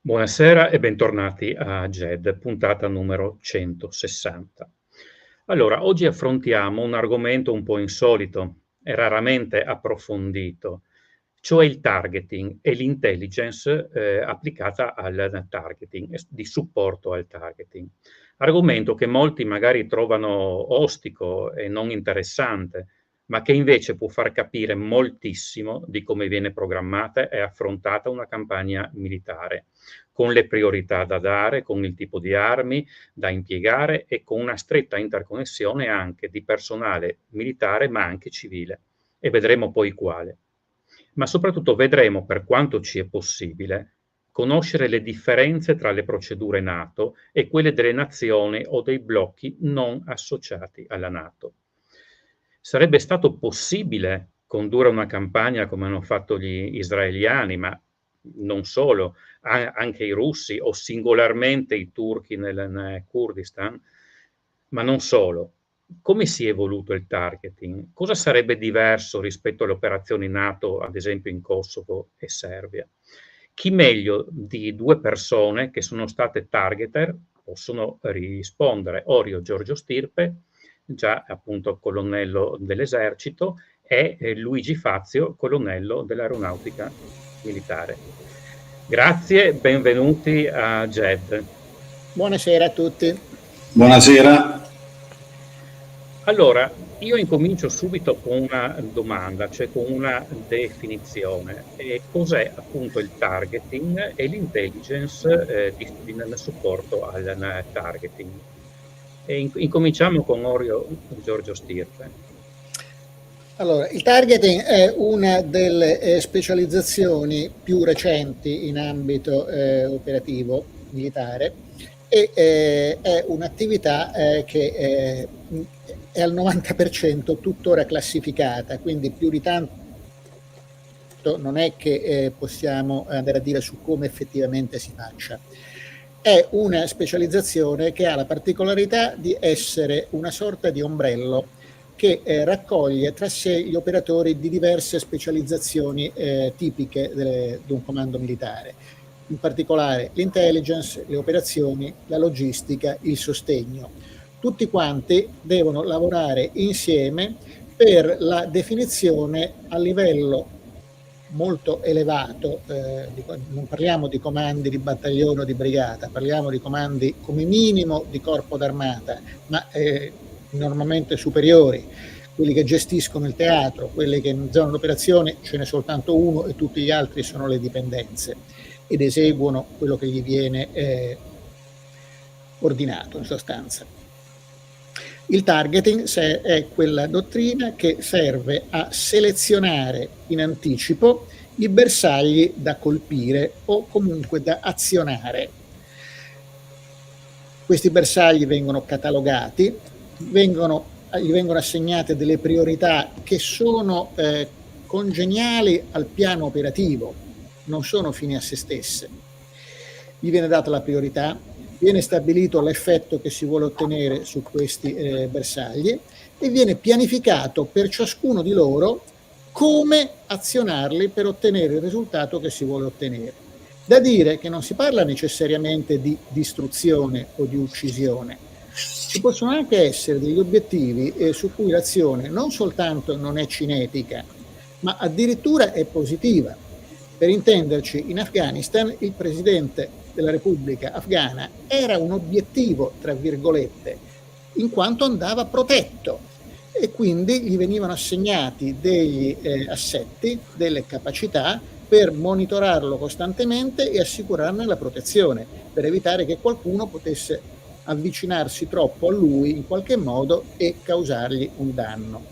Buonasera e bentornati a GED, puntata numero 160. Allora, oggi affrontiamo un argomento un po' insolito e raramente approfondito, cioè il targeting e l'intelligence applicata al targeting, di supporto al targeting. Argomento che molti magari trovano ostico e non interessante, ma che invece può far capire moltissimo di come viene programmata e affrontata una campagna militare, con le priorità da dare, con il tipo di armi da impiegare e con una stretta interconnessione anche di personale militare, ma anche civile. E vedremo poi quale. Ma soprattutto vedremo, per quanto ci è possibile, conoscere le differenze tra le procedure NATO e quelle delle nazioni o dei blocchi non associati alla NATO. Sarebbe stato possibile condurre una campagna come hanno fatto gli israeliani, ma non solo, anche i russi o singolarmente i turchi nel Kurdistan, ma non solo. Come si è evoluto il targeting? Cosa sarebbe diverso rispetto alle operazioni NATO, ad esempio in Kosovo e Serbia? Chi meglio di due persone che sono state targeter possono rispondere? Orio Giorgio Stirpe, già appunto colonnello dell'esercito, e Luigi Fazio, colonnello dell'aeronautica militare. Grazie, benvenuti a GED. Buonasera a tutti. Buonasera. Allora, io incomincio subito con una domanda, cioè con una definizione. Cos'è appunto il targeting e l'intelligence nel supporto al targeting? Incominciamo con Orio Giorgio Stirpe. Allora, il targeting è una delle specializzazioni più recenti in ambito operativo militare e è un'attività che è al 90% tuttora classificata, quindi più di tanto non è che possiamo andare a dire su come effettivamente si faccia. È una specializzazione che ha la particolarità di essere una sorta di ombrello che raccoglie tra sé gli operatori di diverse specializzazioni tipiche di un comando militare, in particolare l'intelligence, le operazioni, la logistica, il sostegno. Tutti quanti devono lavorare insieme per la definizione a livello molto elevato, non parliamo di comandi di battaglione o di brigata, parliamo di comandi come minimo di corpo d'armata, ma normalmente superiori, quelli che gestiscono il teatro, quelli che in zona d'operazione ce n'è soltanto uno e tutti gli altri sono le dipendenze ed eseguono quello che gli viene ordinato in sostanza. Il targeting è quella dottrina che serve a selezionare in anticipo i bersagli da colpire o comunque da azionare. Questi bersagli vengono catalogati, gli vengono assegnate delle priorità che sono congeniali al piano operativo, non sono fini a se stesse. Gli viene data la priorità, viene stabilito l'effetto che si vuole ottenere su questi bersagli e viene pianificato per ciascuno di loro come azionarli per ottenere il risultato che si vuole ottenere. Da dire che non si parla necessariamente di distruzione o di uccisione, ci possono anche essere degli obiettivi su cui l'azione non soltanto non è cinetica, ma addirittura è positiva. Per intenderci, in Afghanistan il presidente della Repubblica Afghana era un obiettivo, tra virgolette, in quanto andava protetto e quindi gli venivano assegnati degli assetti, delle capacità per monitorarlo costantemente e assicurarne la protezione, per evitare che qualcuno potesse avvicinarsi troppo a lui in qualche modo e causargli un danno.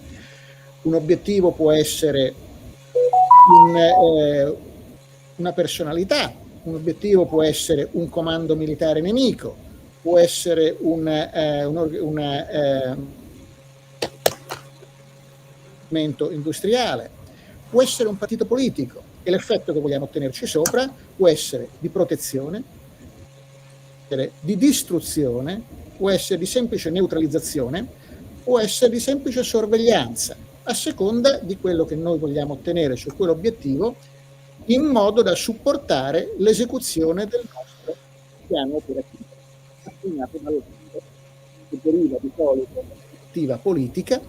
Un obiettivo può essere una personalità, un obiettivo può essere un comando militare nemico, può essere un movimento industriale, può essere un partito politico e l'effetto che vogliamo ottenerci sopra può essere di protezione, di distruzione, può essere di semplice neutralizzazione, può essere di semplice sorveglianza, a seconda di quello che noi vogliamo ottenere su quell'obiettivo in modo da supportare l'esecuzione del nostro piano operativo, assegnato dall'alto, che deriva di solito dalla direttiva politica.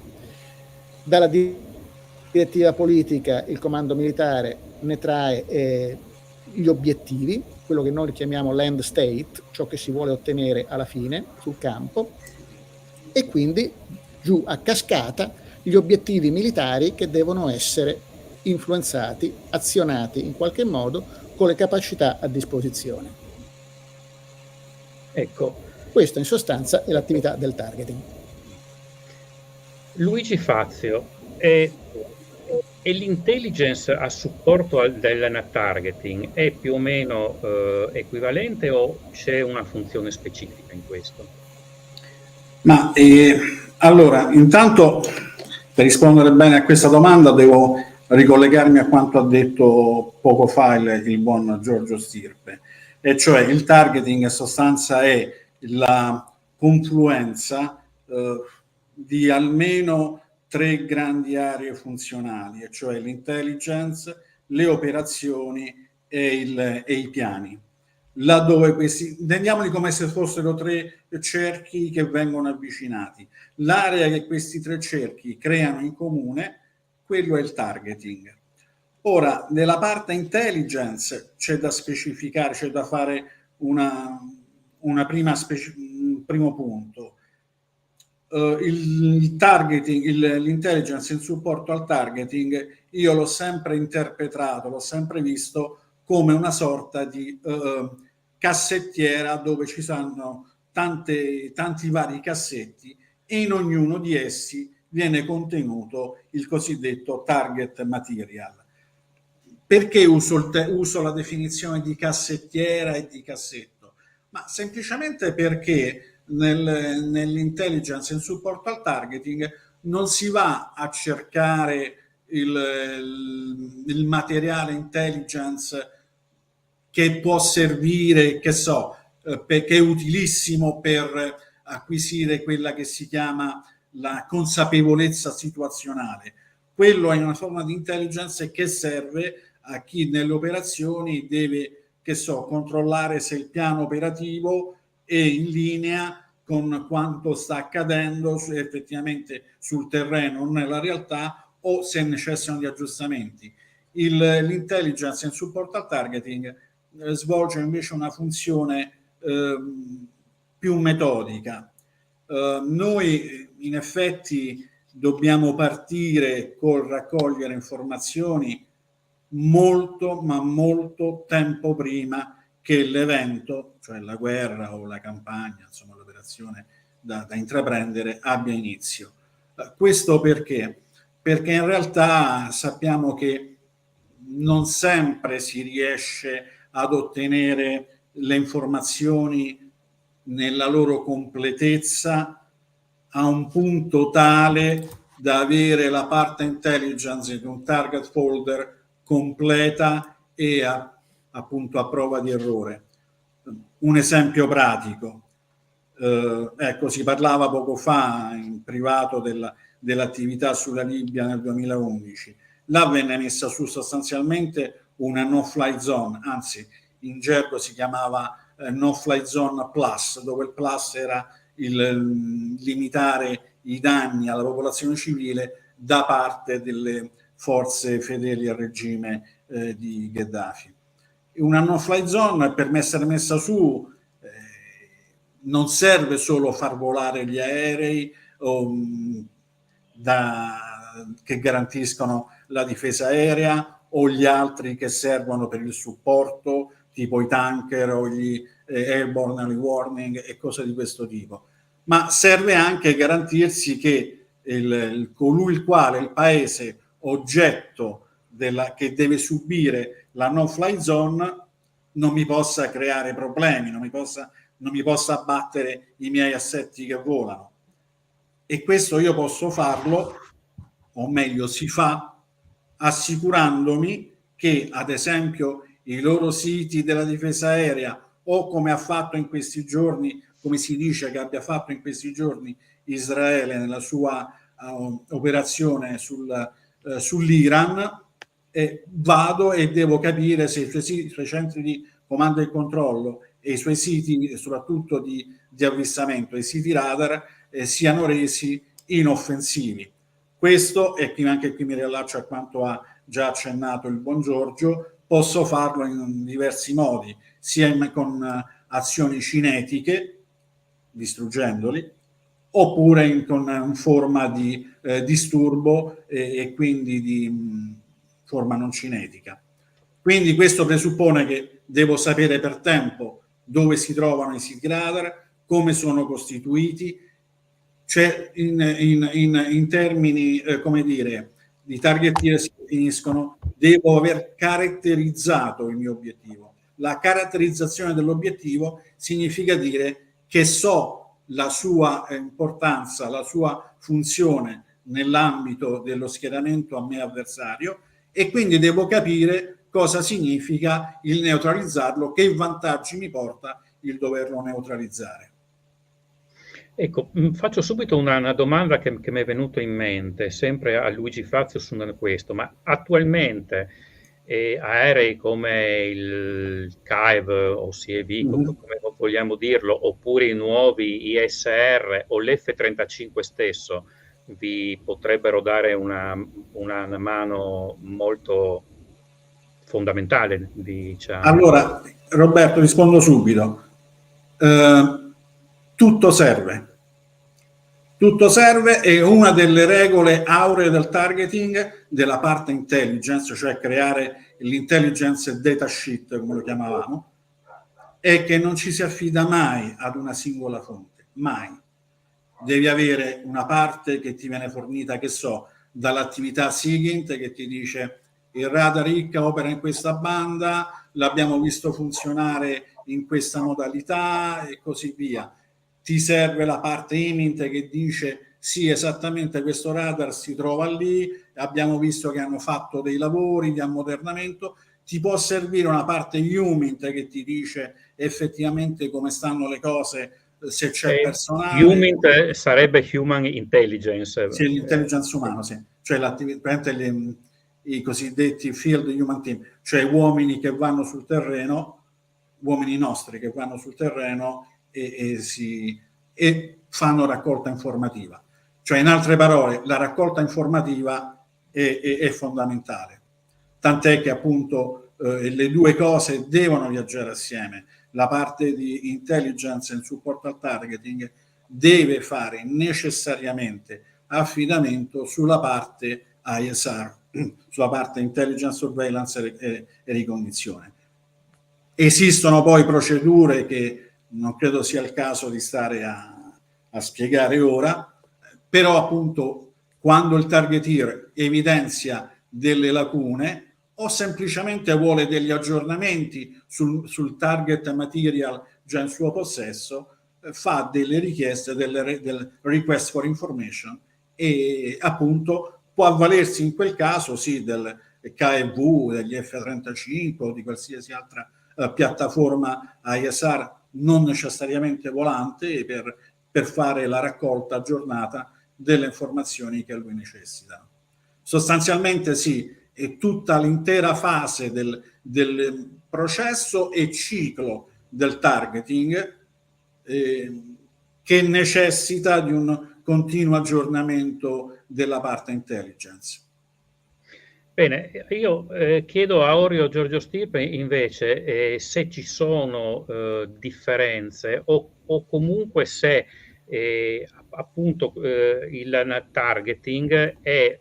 Dalla direttiva politica il comando militare ne trae gli obiettivi, quello che noi chiamiamo l'end state, ciò che si vuole ottenere alla fine sul campo, e quindi giù a cascata gli obiettivi militari che devono essere influenzati, azionati in qualche modo con le capacità a disposizione. Ecco, questa in sostanza è l'attività del targeting. Luigi Fazio, e l'intelligence a supporto del targeting è più o meno equivalente o c'è una funzione specifica in questo? Ma allora, intanto per rispondere bene a questa domanda devo ricollegarmi a quanto ha detto poco fa il buon Giorgio Stirpe, e cioè il targeting in sostanza è la confluenza di almeno 3 grandi aree funzionali, e cioè l'intelligence, le operazioni e i piani. Laddove questi, intendiamoli come se fossero 3 cerchi che vengono avvicinati. L'area che questi 3 cerchi creano in comune, quello è il targeting. Ora, nella parte intelligence c'è da specificare, c'è da fare un primo punto. Il targeting, l'intelligence in supporto al targeting, io l'ho sempre interpretato, l'ho sempre visto come una sorta di cassettiera dove ci sono tanti vari cassetti e in ognuno di essi viene contenuto il cosiddetto target material. Perché uso la definizione di cassettiera e di cassetto? Ma semplicemente perché nell'intelligence in supporto al targeting non si va a cercare il materiale intelligence che può servire, che so, perché è utilissimo per acquisire quella che si chiama la consapevolezza situazionale. Quello è una forma di intelligence che serve a chi nelle operazioni deve, che so, controllare se il piano operativo è in linea con quanto sta accadendo effettivamente sul terreno, non nella realtà, o se necessitano di aggiustamenti. L'intelligence in supporto al targeting svolge invece una funzione più metodica. Noi in effetti dobbiamo partire col raccogliere informazioni molto, ma molto tempo prima che l'evento, cioè la guerra o la campagna, insomma l'operazione da intraprendere, abbia inizio. Questo perché? Perché in realtà sappiamo che non sempre si riesce ad ottenere le informazioni nella loro completezza a un punto tale da avere la parte intelligence di un target folder completa e appunto a prova di errore. Un esempio pratico, ecco, si parlava poco fa in privato dell'attività sulla Libia nel 2011. Là venne messa su sostanzialmente una no-fly zone, anzi in gergo si chiamava no-fly zone plus, dove il plus era il limitare i danni alla popolazione civile da parte delle forze fedeli al regime di Gheddafi. Una no-fly zone, per essere messa su, non serve solo far volare gli aerei che garantiscono la difesa aerea o gli altri che servono per il supporto, tipo i tanker o gli airborne early warning e cose di questo tipo, ma serve anche garantirsi che colui il quale il paese oggetto che deve subire la no-fly zone non mi possa creare problemi, non mi possa abbattere i miei assetti che volano. E questo io posso farlo, o meglio si fa, assicurandomi che ad esempio i loro siti della difesa aerea, o come ha fatto in questi giorni, come si dice che abbia fatto in questi giorni Israele nella sua operazione sull'Iran, vado e devo capire se i suoi centri di comando e controllo e i suoi siti, soprattutto di avvistamento, i siti radar, siano resi inoffensivi. Questo, e anche qui mi riallaccio a quanto ha già accennato il buon Giorgio, posso farlo in diversi modi, sia con azioni cinetiche, distruggendoli, oppure con forma di disturbo e quindi di forma non cinetica. Quindi questo presuppone che devo sapere per tempo dove si trovano i siti radar, come sono costituiti, cioè in termini, come dire, di target si definiscono, devo aver caratterizzato il mio obiettivo. La caratterizzazione dell'obiettivo significa dire che so la sua importanza, la sua funzione nell'ambito dello schieramento a me avversario, e quindi devo capire cosa significa il neutralizzarlo, che vantaggi mi porta il doverlo neutralizzare. Ecco, faccio subito una domanda che mi è venuta in mente, sempre a Luigi Fazio su questo, ma attualmente aerei come il CAEV o CEV, come vogliamo dirlo, oppure i nuovi ISR o l'F-35 stesso, vi potrebbero dare una mano molto fondamentale, diciamo. Allora, Roberto, rispondo subito. Tutto serve. Tutto serve, e una delle regole auree del targeting, della parte intelligence, cioè creare l'intelligence data sheet, come lo chiamavamo, è che non ci si affida mai ad una singola fonte, mai. Devi avere una parte che ti viene fornita, che so, dall'attività SIGINT, che ti dice il radar ICCA opera in questa banda, l'abbiamo visto funzionare in questa modalità e così via. Ti serve la parte IMINT che dice sì, esattamente questo radar si trova lì, abbiamo visto che hanno fatto dei lavori di ammodernamento. Ti può servire una parte HUMINT che ti dice effettivamente come stanno le cose, se c'è personale. HUMINT sarebbe Human Intelligence. Sì, l'intelligence umano, sì. Cioè i cosiddetti Field Human Team, cioè uomini che vanno sul terreno, uomini nostri che vanno sul terreno e fanno raccolta informativa. Cioè, in altre parole, la raccolta informativa è fondamentale. Tant'è che appunto le due cose devono viaggiare assieme. La parte di intelligence e supporto al targeting deve fare necessariamente affidamento sulla parte ISR, sulla parte intelligence, surveillance e ricognizione. Esistono poi procedure che non credo sia il caso di stare a spiegare ora, però appunto quando il targeteer evidenzia delle lacune o semplicemente vuole degli aggiornamenti sul target material già in suo possesso, fa delle richieste, del request for information, e appunto può avvalersi in quel caso sì del KV, degli F-35 o di qualsiasi altra piattaforma ISR non necessariamente volante per fare la raccolta aggiornata delle informazioni che lui necessita. Sostanzialmente sì, è tutta l'intera fase del processo e ciclo del targeting che necessita di un continuo aggiornamento della parte intelligence. Bene, io chiedo a Orio Giorgio Stirpe invece se ci sono differenze o comunque se appunto il targeting è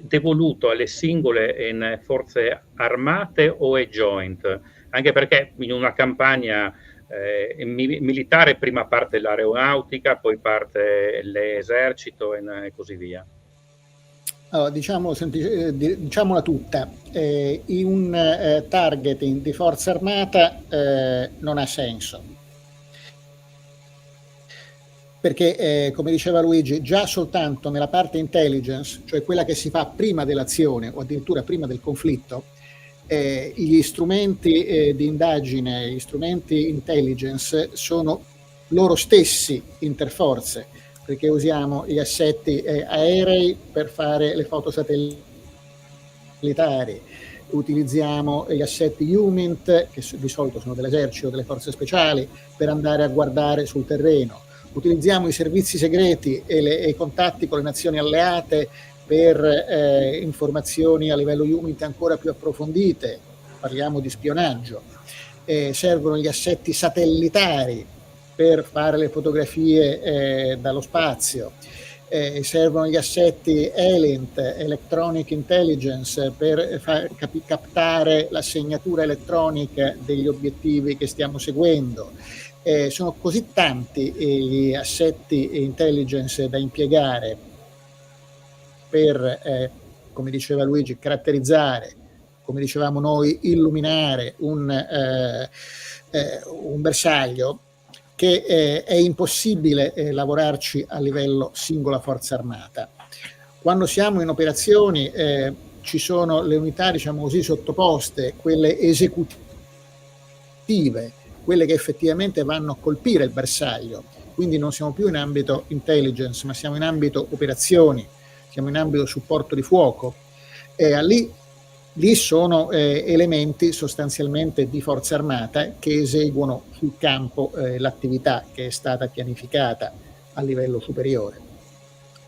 devoluto alle singole forze armate o è joint, anche perché in una campagna militare prima parte l'aeronautica, poi parte l'esercito e così via. Allora, diciamola tutta, in un targeting di forza armata non ha senso, perché come diceva Luigi, già soltanto nella parte intelligence, cioè quella che si fa prima dell'azione o addirittura prima del conflitto, gli strumenti di indagine, gli strumenti intelligence sono loro stessi interforze, perché usiamo gli assetti aerei per fare le foto satellitari, militari, utilizziamo gli assetti UMINT, che di solito sono dell'esercito o delle forze speciali, per andare a guardare sul terreno. Utilizziamo i servizi segreti e i contatti con le nazioni alleate per informazioni a livello UMINT ancora più approfondite, parliamo di spionaggio. Servono gli assetti satellitari per fare le fotografie dallo spazio. Servono gli assetti ELINT, Electronic Intelligence, per captare la segnatura elettronica degli obiettivi che stiamo seguendo. Sono così tanti gli assetti intelligence da impiegare per, come diceva Luigi, caratterizzare, come dicevamo noi, illuminare un bersaglio, che è impossibile lavorarci a livello singola forza armata. Quando siamo in operazioni ci sono le unità, diciamo così, sottoposte, quelle esecutive, quelle che effettivamente vanno a colpire il bersaglio, quindi non siamo più in ambito intelligence, ma siamo in ambito operazioni, siamo in ambito supporto di fuoco. Lì sono elementi sostanzialmente di forza armata che eseguono sul campo l'attività che è stata pianificata a livello superiore.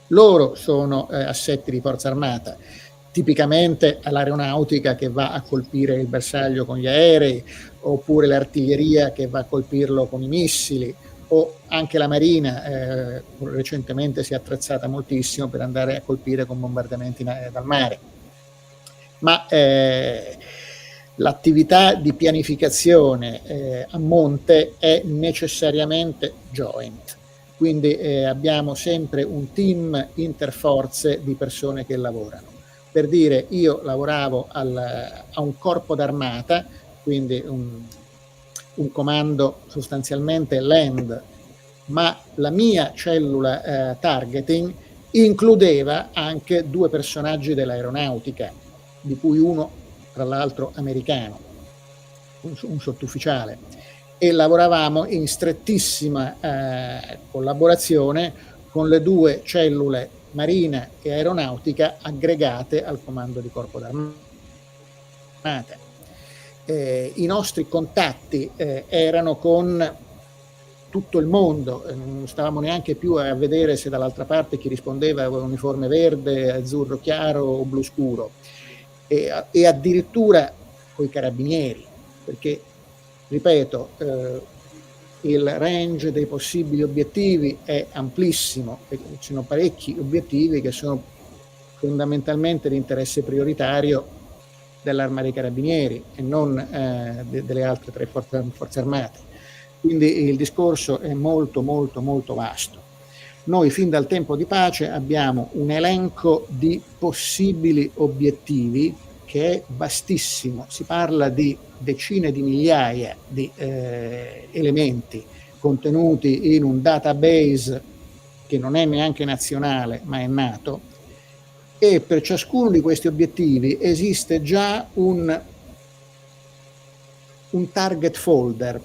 Loro sono assetti di forza armata, tipicamente all'aeronautica che va a colpire il bersaglio con gli aerei, oppure l'artiglieria che va a colpirlo con i missili, o anche la marina recentemente si è attrezzata moltissimo per andare a colpire con bombardamenti dal mare. Ma l'attività di pianificazione a monte è necessariamente joint, quindi abbiamo sempre un team interforze di persone che lavorano. Per dire, io lavoravo a un corpo d'armata, quindi un comando sostanzialmente land, ma la mia cellula targeting includeva anche 2 personaggi dell'aeronautica, di cui uno tra l'altro americano, un sottufficiale, e lavoravamo in strettissima collaborazione con le 2 cellule marina e aeronautica aggregate al comando di corpo d'armata. I nostri contatti erano con tutto il mondo, non stavamo neanche più a vedere se dall'altra parte chi rispondeva aveva un uniforme verde, azzurro chiaro o blu scuro. E addirittura con i carabinieri, perché, ripeto, il range dei possibili obiettivi è amplissimo, e ci sono parecchi obiettivi che sono fondamentalmente di interesse prioritario dell'Arma dei Carabinieri e non delle altre 3 forze armate. Quindi il discorso è molto molto molto vasto. Noi fin dal tempo di pace abbiamo un elenco di possibili obiettivi che è vastissimo, si parla di decine di migliaia di elementi contenuti in un database che non è neanche nazionale ma è NATO, e per ciascuno di questi obiettivi esiste già un target folder,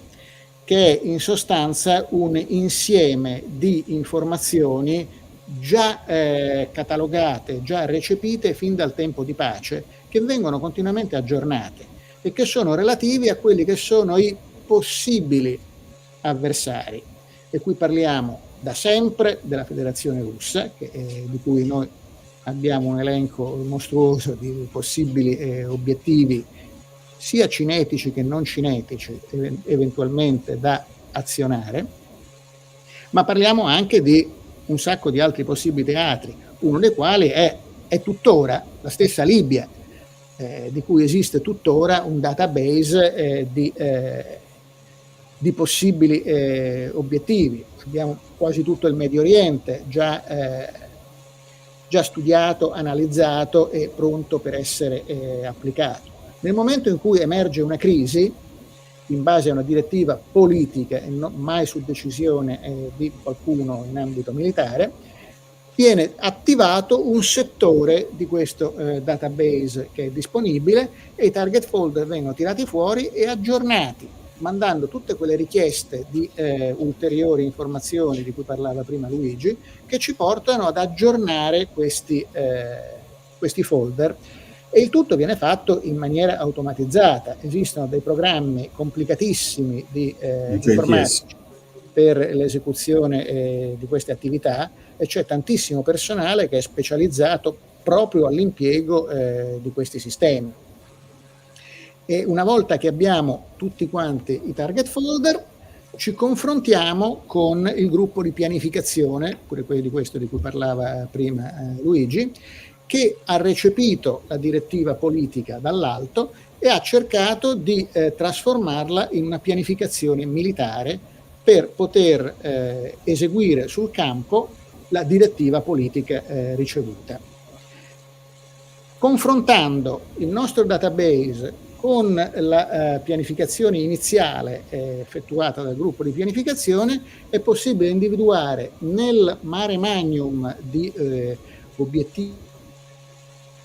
che è in sostanza un insieme di informazioni già catalogate, già recepite fin dal tempo di pace, che vengono continuamente aggiornate e che sono relativi a quelli che sono i possibili avversari. E qui parliamo da sempre della Federazione Russa, di cui noi abbiamo un elenco mostruoso di possibili obiettivi, sia cinetici che non cinetici, eventualmente da azionare, ma parliamo anche di un sacco di altri possibili teatri, uno dei quali è tuttora la stessa Libia, di cui esiste tuttora un database di possibili obiettivi. Abbiamo quasi tutto il Medio Oriente già studiato, analizzato e pronto per essere applicato. Nel momento in cui emerge una crisi, in base a una direttiva politica e mai su decisione di qualcuno in ambito militare, viene attivato un settore di questo database che è disponibile, e i target folder vengono tirati fuori e aggiornati, mandando tutte quelle richieste di ulteriori informazioni di cui parlava prima Luigi, che ci portano ad aggiornare questi folder E il tutto viene fatto in maniera automatizzata. Esistono dei programmi complicatissimi di informatici per l'esecuzione di queste attività, e c'è tantissimo personale che è specializzato proprio all'impiego di questi sistemi. E una volta che abbiamo tutti quanti i target folder, ci confrontiamo con il gruppo di pianificazione, pure di questo di cui parlava prima Luigi, che ha recepito la direttiva politica dall'alto e ha cercato di trasformarla in una pianificazione militare per poter eseguire sul campo la direttiva politica ricevuta. Confrontando il nostro database con la pianificazione iniziale effettuata dal gruppo di pianificazione, è possibile individuare nel mare magnum di obiettivi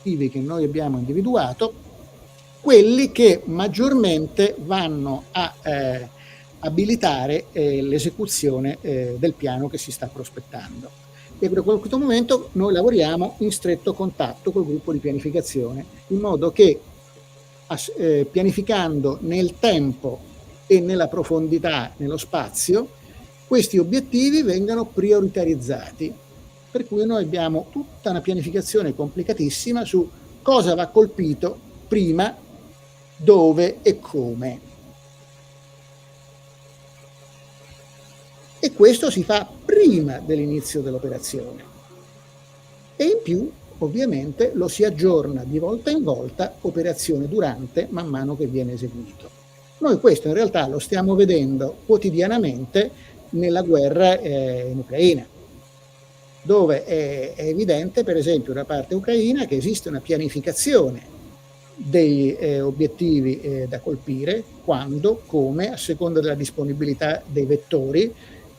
che noi abbiamo individuato quelli che maggiormente vanno a abilitare l'esecuzione del piano che si sta prospettando. E per questo momento noi lavoriamo in stretto contatto col gruppo di pianificazione, in modo che pianificando nel tempo e nella profondità, nello spazio, questi obiettivi vengano prioritarizzati. Per cui noi abbiamo tutta una pianificazione complicatissima su cosa va colpito prima, dove e come. E questo si fa prima dell'inizio dell'operazione. E in più, ovviamente, lo si aggiorna di volta in volta, operazione durante, man mano che viene eseguito. Noi questo in realtà lo stiamo vedendo quotidianamente nella guerra in Ucraina, dove è evidente, per esempio, da parte ucraina che esiste una pianificazione degli obiettivi da colpire, quando, come, a seconda della disponibilità dei vettori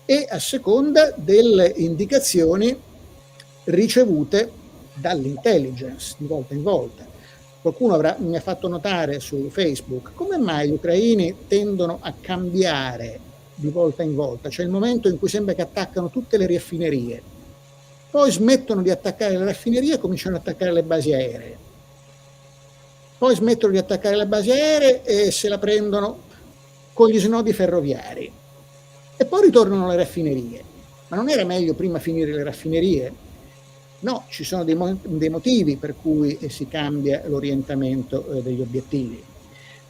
e a seconda delle indicazioni ricevute dall'intelligence di volta in volta. Qualcuno mi ha fatto notare su Facebook come mai gli ucraini tendono a cambiare di volta in volta. C'è il momento in cui sembra che attaccano tutte le raffinerie, poi smettono di attaccare le raffinerie e cominciano ad attaccare le basi aeree, poi smettono di attaccare le basi aeree e se la prendono con gli snodi ferroviari e poi ritornano alle raffinerie. Ma non era meglio prima finire le raffinerie? No, ci sono dei motivi per cui si cambia l'orientamento degli obiettivi,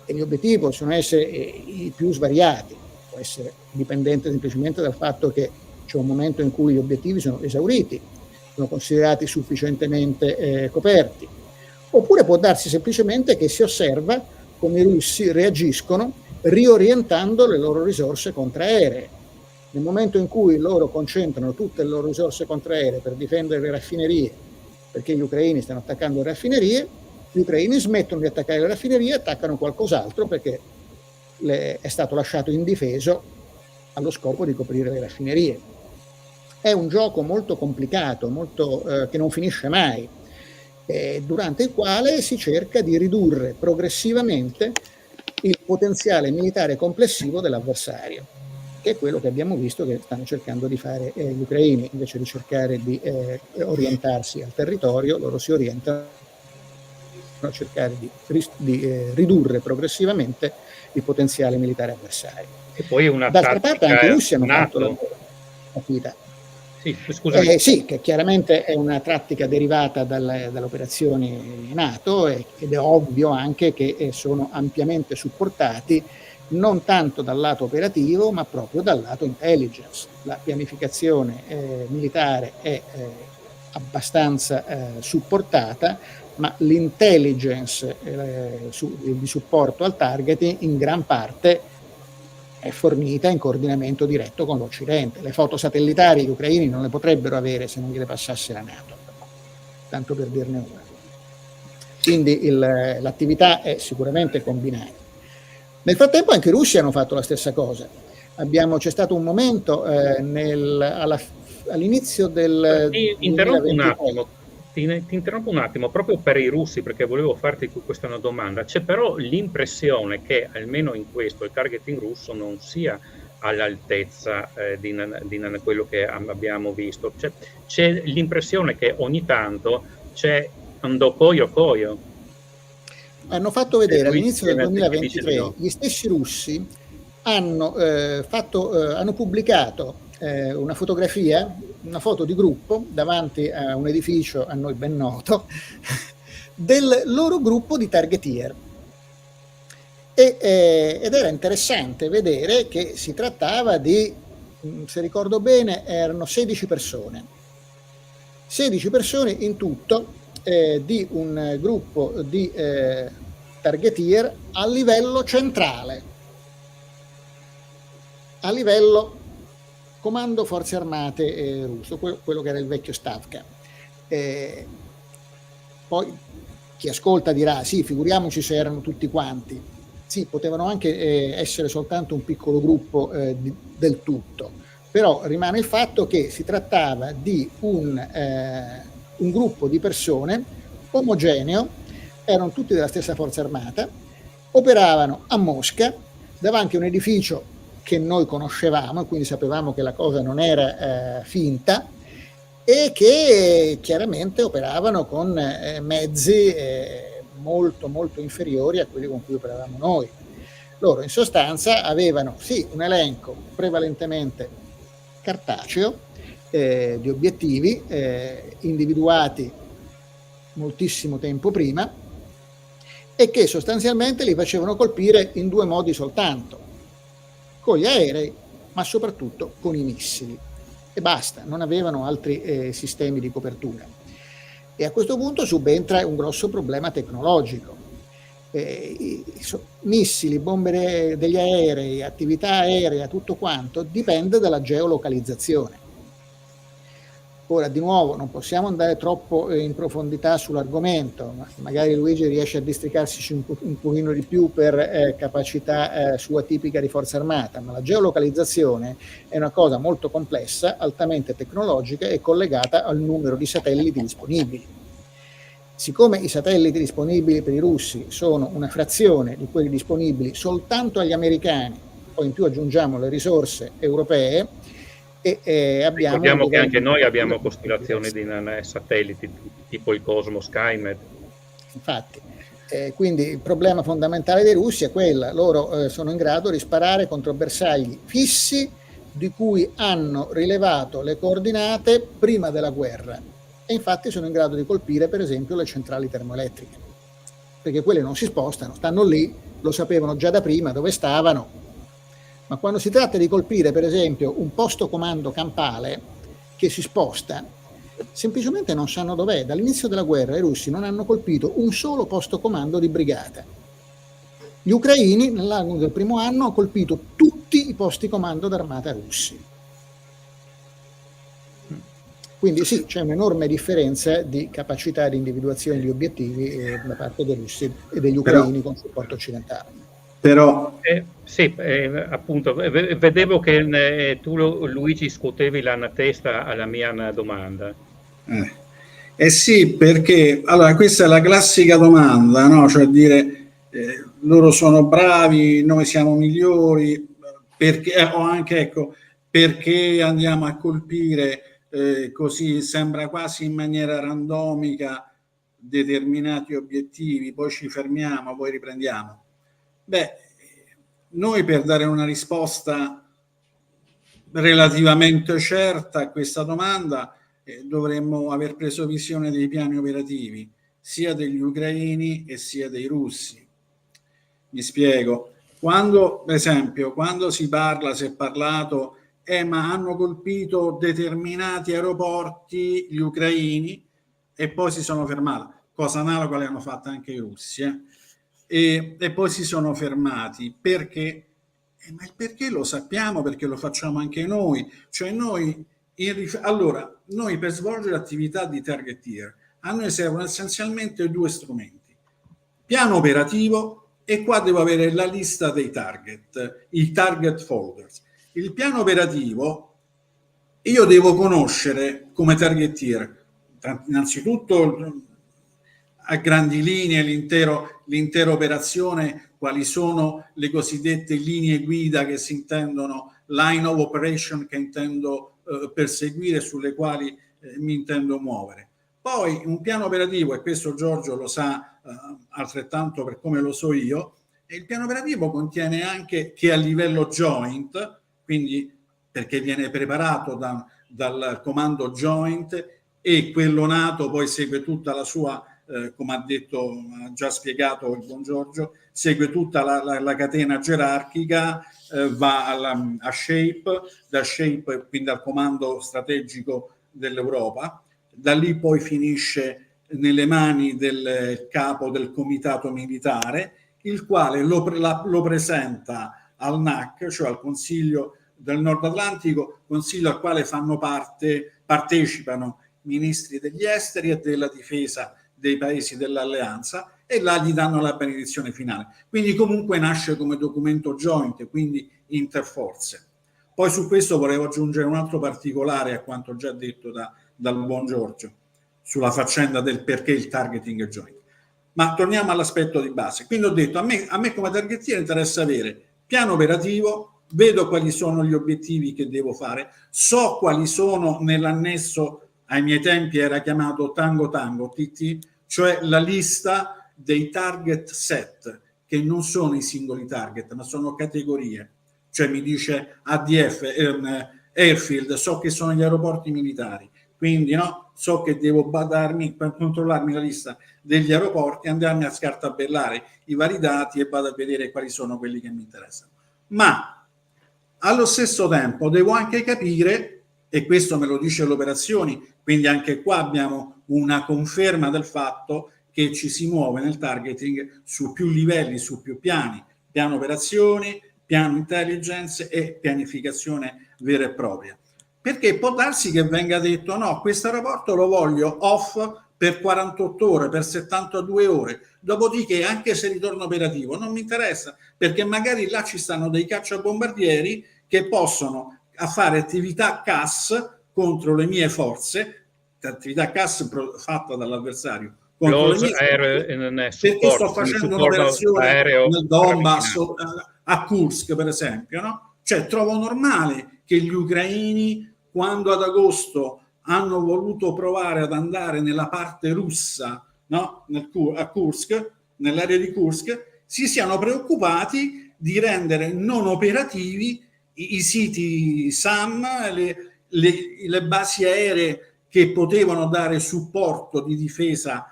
e gli obiettivi possono essere i più svariati. Può essere dipendente semplicemente dal fatto che c'è un momento in cui gli obiettivi sono esauriti, sono considerati sufficientemente coperti, oppure può darsi semplicemente che si osserva come i russi reagiscono riorientando le loro risorse contraeree. Nel momento in cui loro concentrano tutte le loro risorse contraeree per difendere le raffinerie, perché gli ucraini stanno attaccando le raffinerie, gli ucraini smettono di attaccare le raffinerie e attaccano qualcos'altro perché è stato lasciato indifeso allo scopo di coprire le raffinerie. È un gioco molto complicato, che non finisce mai, durante il quale si cerca di ridurre progressivamente il potenziale militare complessivo dell'avversario, che è quello che abbiamo visto che stanno cercando di fare gli ucraini. Invece di cercare di orientarsi al territorio, loro si orientano a cercare di ridurre progressivamente il potenziale militare avversario. E poi una d'altra parte anche i russi hanno fatto la loro attività. Sì, scusami. Sì, che chiaramente è una tattica derivata dalle operazioni NATO ed è ovvio anche che sono ampiamente supportati non tanto dal lato operativo ma proprio dal lato intelligence. La pianificazione militare è abbastanza supportata, ma l'intelligence di supporto al targeting in gran parte è fornita in coordinamento diretto con l'Occidente. Le foto satellitari gli ucraini non le potrebbero avere se non gliele passasse la NATO, tanto per dirne una. Quindi l'attività è sicuramente combinata. Nel frattempo anche i russi hanno fatto la stessa cosa. C'è stato un momento all'inizio del Ti interrompo un attimo proprio per i russi, perché volevo farti questa una domanda. C'è però l'impressione che almeno in questo il targeting russo non sia all'altezza di quello che abbiamo visto. C'è l'impressione che ogni tanto c'è ando coio, hanno fatto vedere all'inizio del Luigi che dice di 2023, no. gli stessi russi hanno pubblicato una fotografia, una foto di gruppo davanti a un edificio a noi ben noto del loro gruppo di targetier. Ed era interessante vedere che si trattava di, se ricordo bene, erano 16 persone. 16 persone in tutto di un gruppo di targetier a livello centrale, a livello comando forze armate russo, quello che era il vecchio Stavka. Poi chi ascolta dirà sì, figuriamoci se erano tutti quanti. Sì, potevano anche essere soltanto un piccolo gruppo del tutto, però rimane il fatto che si trattava di un gruppo di persone omogeneo, erano tutti della stessa forza armata, operavano a Mosca davanti a un edificio che noi conoscevamo e quindi sapevamo che la cosa non era finta, e che chiaramente operavano con mezzi molto molto inferiori a quelli con cui operavamo noi. Loro in sostanza avevano sì un elenco prevalentemente cartaceo di obiettivi individuati moltissimo tempo prima e che sostanzialmente li facevano colpire in due modi soltanto, con gli aerei ma soprattutto con i missili, e basta, non avevano altri sistemi di copertura. E a questo punto subentra un grosso problema tecnologico. Missili, bombe degli aerei, attività aerea, tutto quanto dipende dalla geolocalizzazione. Ora, di nuovo, non possiamo andare troppo in profondità sull'argomento, ma magari Luigi riesce a districarsi un pochino di più per capacità sua tipica di forza armata, ma la geolocalizzazione è una cosa molto complessa, altamente tecnologica e collegata al numero di satelliti disponibili. Siccome i satelliti disponibili per i russi sono una frazione di quelli disponibili soltanto agli americani, poi in più aggiungiamo le risorse europee, ricordiamo che anche noi abbiamo costellazioni di satelliti tipo il Cosmo, Skymed. Infatti, quindi il problema fondamentale dei russi è quello: loro sono in grado di sparare contro bersagli fissi di cui hanno rilevato le coordinate prima della guerra, e infatti sono in grado di colpire per esempio le centrali termoelettriche, perché quelle non si spostano, stanno lì, lo sapevano già da prima dove stavano. Ma quando si tratta di colpire per esempio un posto comando campale che si sposta, semplicemente non sanno dov'è. Dall'inizio della guerra i russi non hanno colpito un solo posto comando di brigata. Gli ucraini nell'arco del primo anno hanno colpito tutti i posti comando d'armata russi. Quindi sì, c'è un'enorme differenza di capacità di individuazione di obiettivi da parte dei russi e degli ucraini con supporto occidentale. Però sì, appunto, vedevo che tu, Luigi, scuotevi la testa alla mia domanda. Sì, perché allora questa è la classica domanda, no? Cioè dire loro sono bravi, noi siamo migliori, perché, o anche ecco, perché andiamo a colpire così, sembra quasi in maniera randomica determinati obiettivi, poi ci fermiamo, poi riprendiamo. Beh, noi per dare una risposta relativamente certa a questa domanda dovremmo aver preso visione dei piani operativi sia degli ucraini e sia dei russi. Mi spiego. Quando, per esempio, quando si parla, si è parlato, ma hanno colpito determinati aeroporti gli ucraini e poi si sono fermati, cosa analoga l'hanno fatta anche i russi, e poi si sono fermati perché, ma il perché lo sappiamo, perché lo facciamo anche noi, cioè noi allora noi per svolgere attività di targeteer a noi servono essenzialmente due strumenti: piano operativo, e qua devo avere la lista dei target, i target folders. Il piano operativo io devo conoscere come targeteer innanzitutto a grandi linee l'intera operazione, quali sono le cosiddette linee guida che si intendono, line of operation che intendo perseguire, sulle quali mi intendo muovere. Poi un piano operativo, e questo Giorgio lo sa altrettanto per come lo so io. E il piano operativo contiene anche, che a livello joint, quindi perché viene preparato dal comando joint, e quello NATO poi segue tutta la sua, come ha detto, ha già spiegato il buon Giorgio, segue tutta la catena gerarchica, va a SHAPE, da SHAPE quindi al comando strategico dell'Europa, da lì poi finisce nelle mani del capo del comitato militare, il quale lo presenta al NAC, cioè al Consiglio del Nord Atlantico, consiglio al quale partecipano ministri degli esteri e della difesa dei paesi dell'alleanza, e là gli danno la benedizione finale. Quindi comunque nasce come documento joint, quindi interforze. Poi su questo volevo aggiungere un altro particolare a quanto già detto dal buon Giorgio sulla faccenda del perché il targeting è joint. Ma torniamo all'aspetto di base. Quindi ho detto, a me come targetiere interessa avere piano operativo, vedo quali sono gli obiettivi che devo fare, so quali sono nell'annesso, ai miei tempi era chiamato Tango TT, cioè la lista dei target set, che non sono i singoli target, ma sono categorie. Cioè mi dice ADF, Airfield, so che sono gli aeroporti militari, quindi no, so che devo controllarmi la lista degli aeroporti, andarmi a scartabellare i vari dati e vado a vedere quali sono quelli che mi interessano. Ma allo stesso tempo devo anche capire, e questo me lo dice l'operazioni, quindi anche qua abbiamo una conferma del fatto che ci si muove nel targeting su più livelli, su più piani, piano operazioni, piano intelligence e pianificazione vera e propria. Perché può darsi che venga detto no, questo aeroporto lo voglio off per 48 ore, per 72 ore, dopodiché anche se ritorno operativo non mi interessa, perché magari là ci stanno dei cacciabombardieri che possono fare attività CAS contro le mie forze, attività CAS fatta dall'avversario contro le mie forze, perché sto facendo un'operazione nel Donbass, a Kursk per esempio, no? Cioè trovo normale che gli ucraini, quando ad agosto hanno voluto provare ad andare nella parte russa, no? A Kursk, nell'area di Kursk, si siano preoccupati di rendere non operativi i siti SAM, le basi aeree che potevano dare supporto di difesa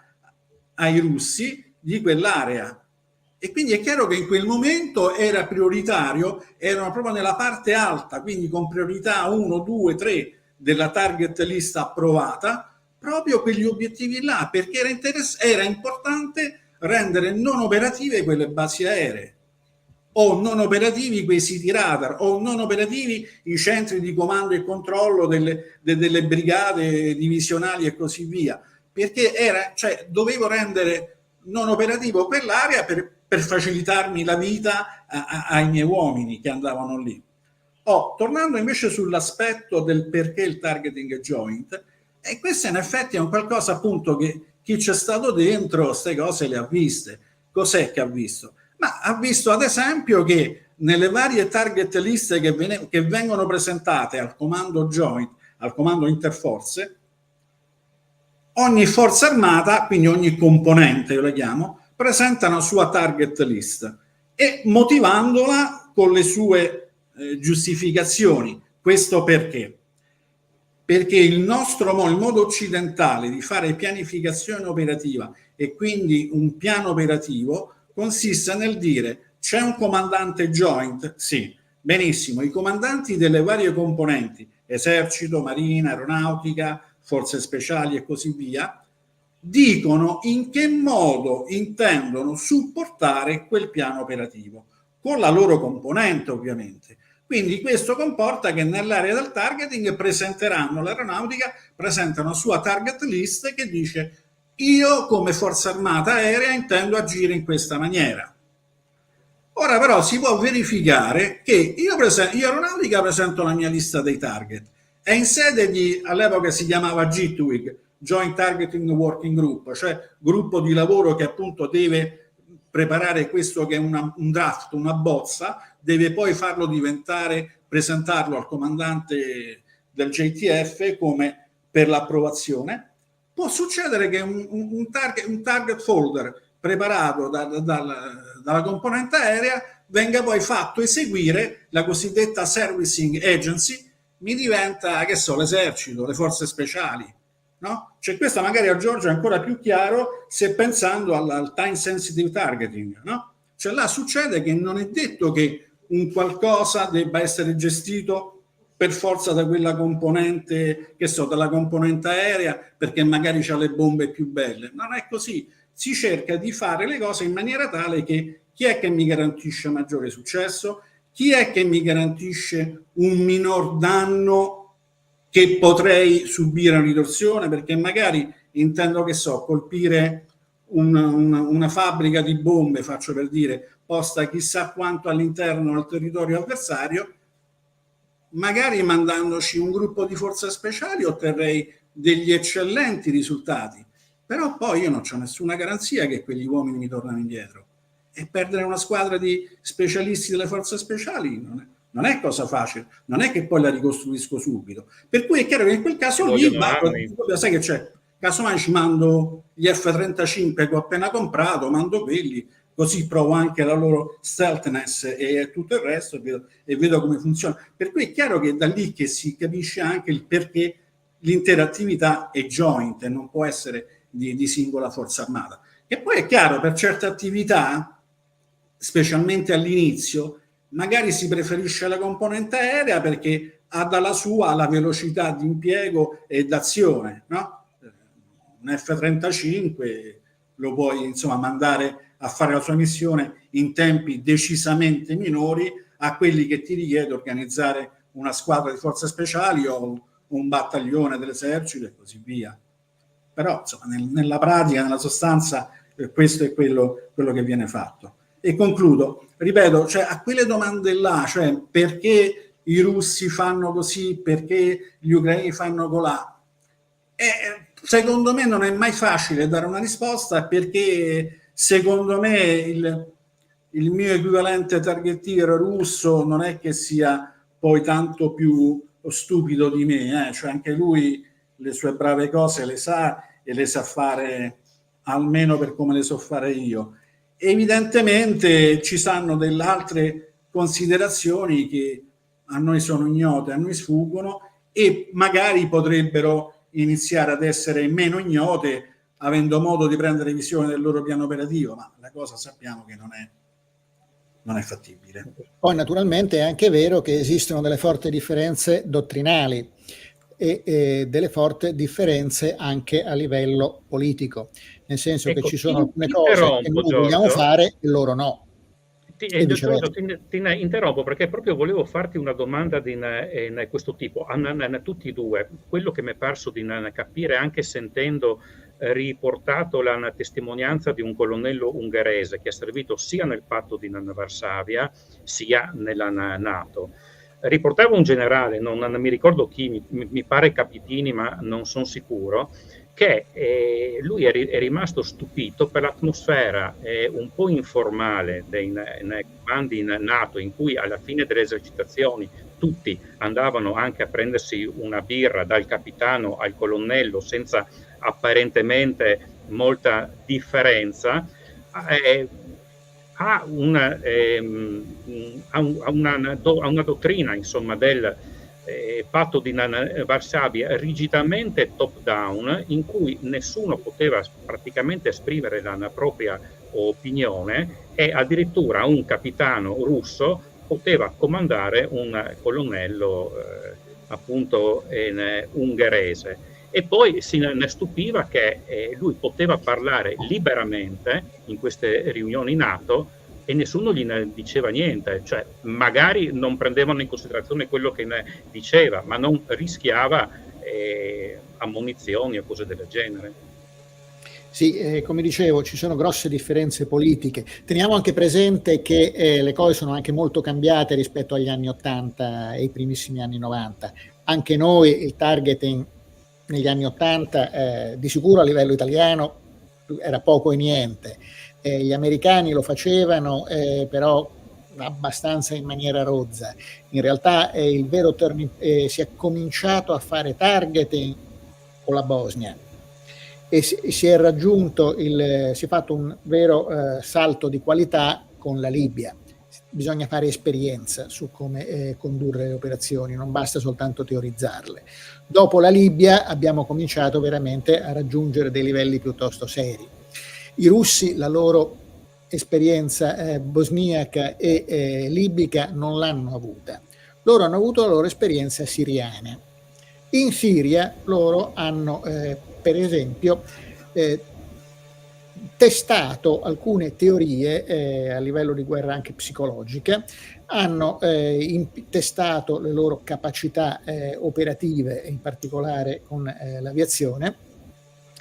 ai russi di quell'area. E quindi è chiaro che in quel momento era prioritario, erano proprio nella parte alta, quindi con priorità 1, 2, 3 della target list approvata, proprio quegli obiettivi là, perché era importante rendere non operative quelle basi aeree, o non operativi quei siti radar, o non operativi i centri di comando e controllo delle brigate divisionali e così via, perché dovevo rendere non operativo quell'area per facilitarmi la vita ai miei uomini che andavano lì. Tornando invece sull'aspetto del perché il targeting è joint, e questo in effetti è un qualcosa appunto che chi c'è stato dentro queste cose le ha viste. Cos'è che ha visto? Ma ha visto ad esempio che nelle varie target list che vengono presentate al comando joint, al comando interforze, ogni forza armata, quindi ogni componente, io la chiamo, presenta una sua target list e motivandola con le sue giustificazioni. Questo perché? Perché il modo occidentale di fare pianificazione operativa e quindi un piano operativo consiste nel dire c'è un comandante joint, sì, benissimo, i comandanti delle varie componenti, esercito, marina, aeronautica, forze speciali e così via, dicono in che modo intendono supportare quel piano operativo, con la loro componente ovviamente. Quindi questo comporta che nell'area del targeting l'aeronautica presenta una sua target list che dice io come forza armata aerea intendo agire in questa maniera. Ora però si può verificare che io aeronautica presento la mia lista dei target e in sede all'epoca si chiamava JTWG, Joint Targeting Working Group, cioè gruppo di lavoro che appunto deve preparare questo che è un draft, una bozza, deve poi farlo presentarlo al comandante del JTF come per l'approvazione. Può succedere che un target folder preparato dalla componente aerea venga poi fatto eseguire la cosiddetta servicing agency, mi diventa, che so, l'esercito, le forze speciali, no? Cioè questo magari a Giorgio è ancora più chiaro se pensando al time sensitive targeting, no? Cioè là succede che non è detto che un qualcosa debba essere gestito per forza da quella componente, che so, dalla componente aerea, perché magari c'ha le bombe più belle. Non è così. Si cerca di fare le cose in maniera tale che chi è che mi garantisce maggiore successo, chi è che mi garantisce un minor danno che potrei subire una ritorsione, perché magari intendo, che so, colpire una fabbrica di bombe, faccio per dire, posta chissà quanto all'interno del territorio avversario, magari mandandoci un gruppo di forze speciali otterrei degli eccellenti risultati, però poi io non ho nessuna garanzia che quegli uomini mi tornano indietro, e perdere una squadra di specialisti delle forze speciali non è cosa facile, non è che poi la ricostruisco subito, per cui è chiaro che in quel caso lì sai che c'è, casomai ci mando gli F-35 che ho appena comprato, mando quelli, così provo anche la loro stealthness e tutto il resto e vedo come funziona. Per cui è chiaro che è da lì che si capisce anche il perché l'intera attività è joint e non può essere di singola forza armata. E poi è chiaro, per certe attività, specialmente all'inizio, magari si preferisce la componente aerea perché ha dalla sua la velocità di impiego e d'azione, no? Un F-35 lo puoi insomma mandare a fare la sua missione in tempi decisamente minori a quelli che ti richiede organizzare una squadra di forze speciali o un battaglione dell'esercito e così via. Però insomma, nella pratica, nella sostanza, questo è quello che viene fatto. E concludo, ripeto, cioè a quelle domande là, cioè perché i russi fanno così, perché gli ucraini fanno colà, secondo me non è mai facile dare una risposta, perché secondo me il mio equivalente targettiere russo non è che sia poi tanto più stupido di me, cioè anche lui le sue brave cose le sa e le sa fare almeno per come le so fare io. Evidentemente ci stanno delle altre considerazioni che a noi sono ignote, a noi sfuggono e magari potrebbero iniziare ad essere meno ignote avendo modo di prendere visione del loro piano operativo, ma la cosa sappiamo che non è fattibile. Poi naturalmente è anche vero che esistono delle forti differenze dottrinali e delle forti differenze anche a livello politico, nel senso che ci sono alcune cose che noi vogliamo fare e loro no. Ti interrompo perché proprio volevo farti una domanda di questo tipo, a tutti e due. Quello che mi è parso di capire, anche sentendo riportato la testimonianza di un colonnello ungherese che ha servito sia nel patto di Varsavia sia nella NATO. Riportava un generale, non mi ricordo chi, mi pare Capitini, ma non sono sicuro, che lui è rimasto stupito per l'atmosfera un po' informale nei comandi in NATO, in cui alla fine delle esercitazioni tutti andavano anche a prendersi una birra, dal capitano al colonnello, senza apparentemente molta differenza. Ha una dottrina, insomma, del patto di Varsavia rigidamente top down, in cui nessuno poteva praticamente esprimere la propria opinione e addirittura un capitano russo poteva comandare un colonnello appunto ungherese. E poi ne stupiva che lui poteva parlare liberamente in queste riunioni NATO e nessuno gli diceva niente, cioè magari non prendevano in considerazione quello che ne diceva, ma non rischiava ammonizioni o cose del genere. Sì, come dicevo, ci sono grosse differenze politiche. Teniamo anche presente che le cose sono anche molto cambiate rispetto agli anni 80 e ai primissimi anni 90. Anche noi il targeting negli anni 80 di sicuro a livello italiano era poco e niente. Gli americani lo facevano, però abbastanza in maniera rozza. In realtà il vero si è cominciato a fare targeting con la Bosnia e si è raggiunto si è fatto un vero salto di qualità con la Libia. Bisogna fare esperienza su come condurre le operazioni, non basta soltanto teorizzarle. Dopo la Libia abbiamo cominciato veramente a raggiungere dei livelli piuttosto seri. I russi, la loro esperienza bosniaca e libica non l'hanno avuta. Loro hanno avuto la loro esperienza siriana. In Siria loro hanno, per esempio, testato alcune teorie a livello di guerra anche psicologica, hanno testato le loro capacità operative, in particolare con l'aviazione,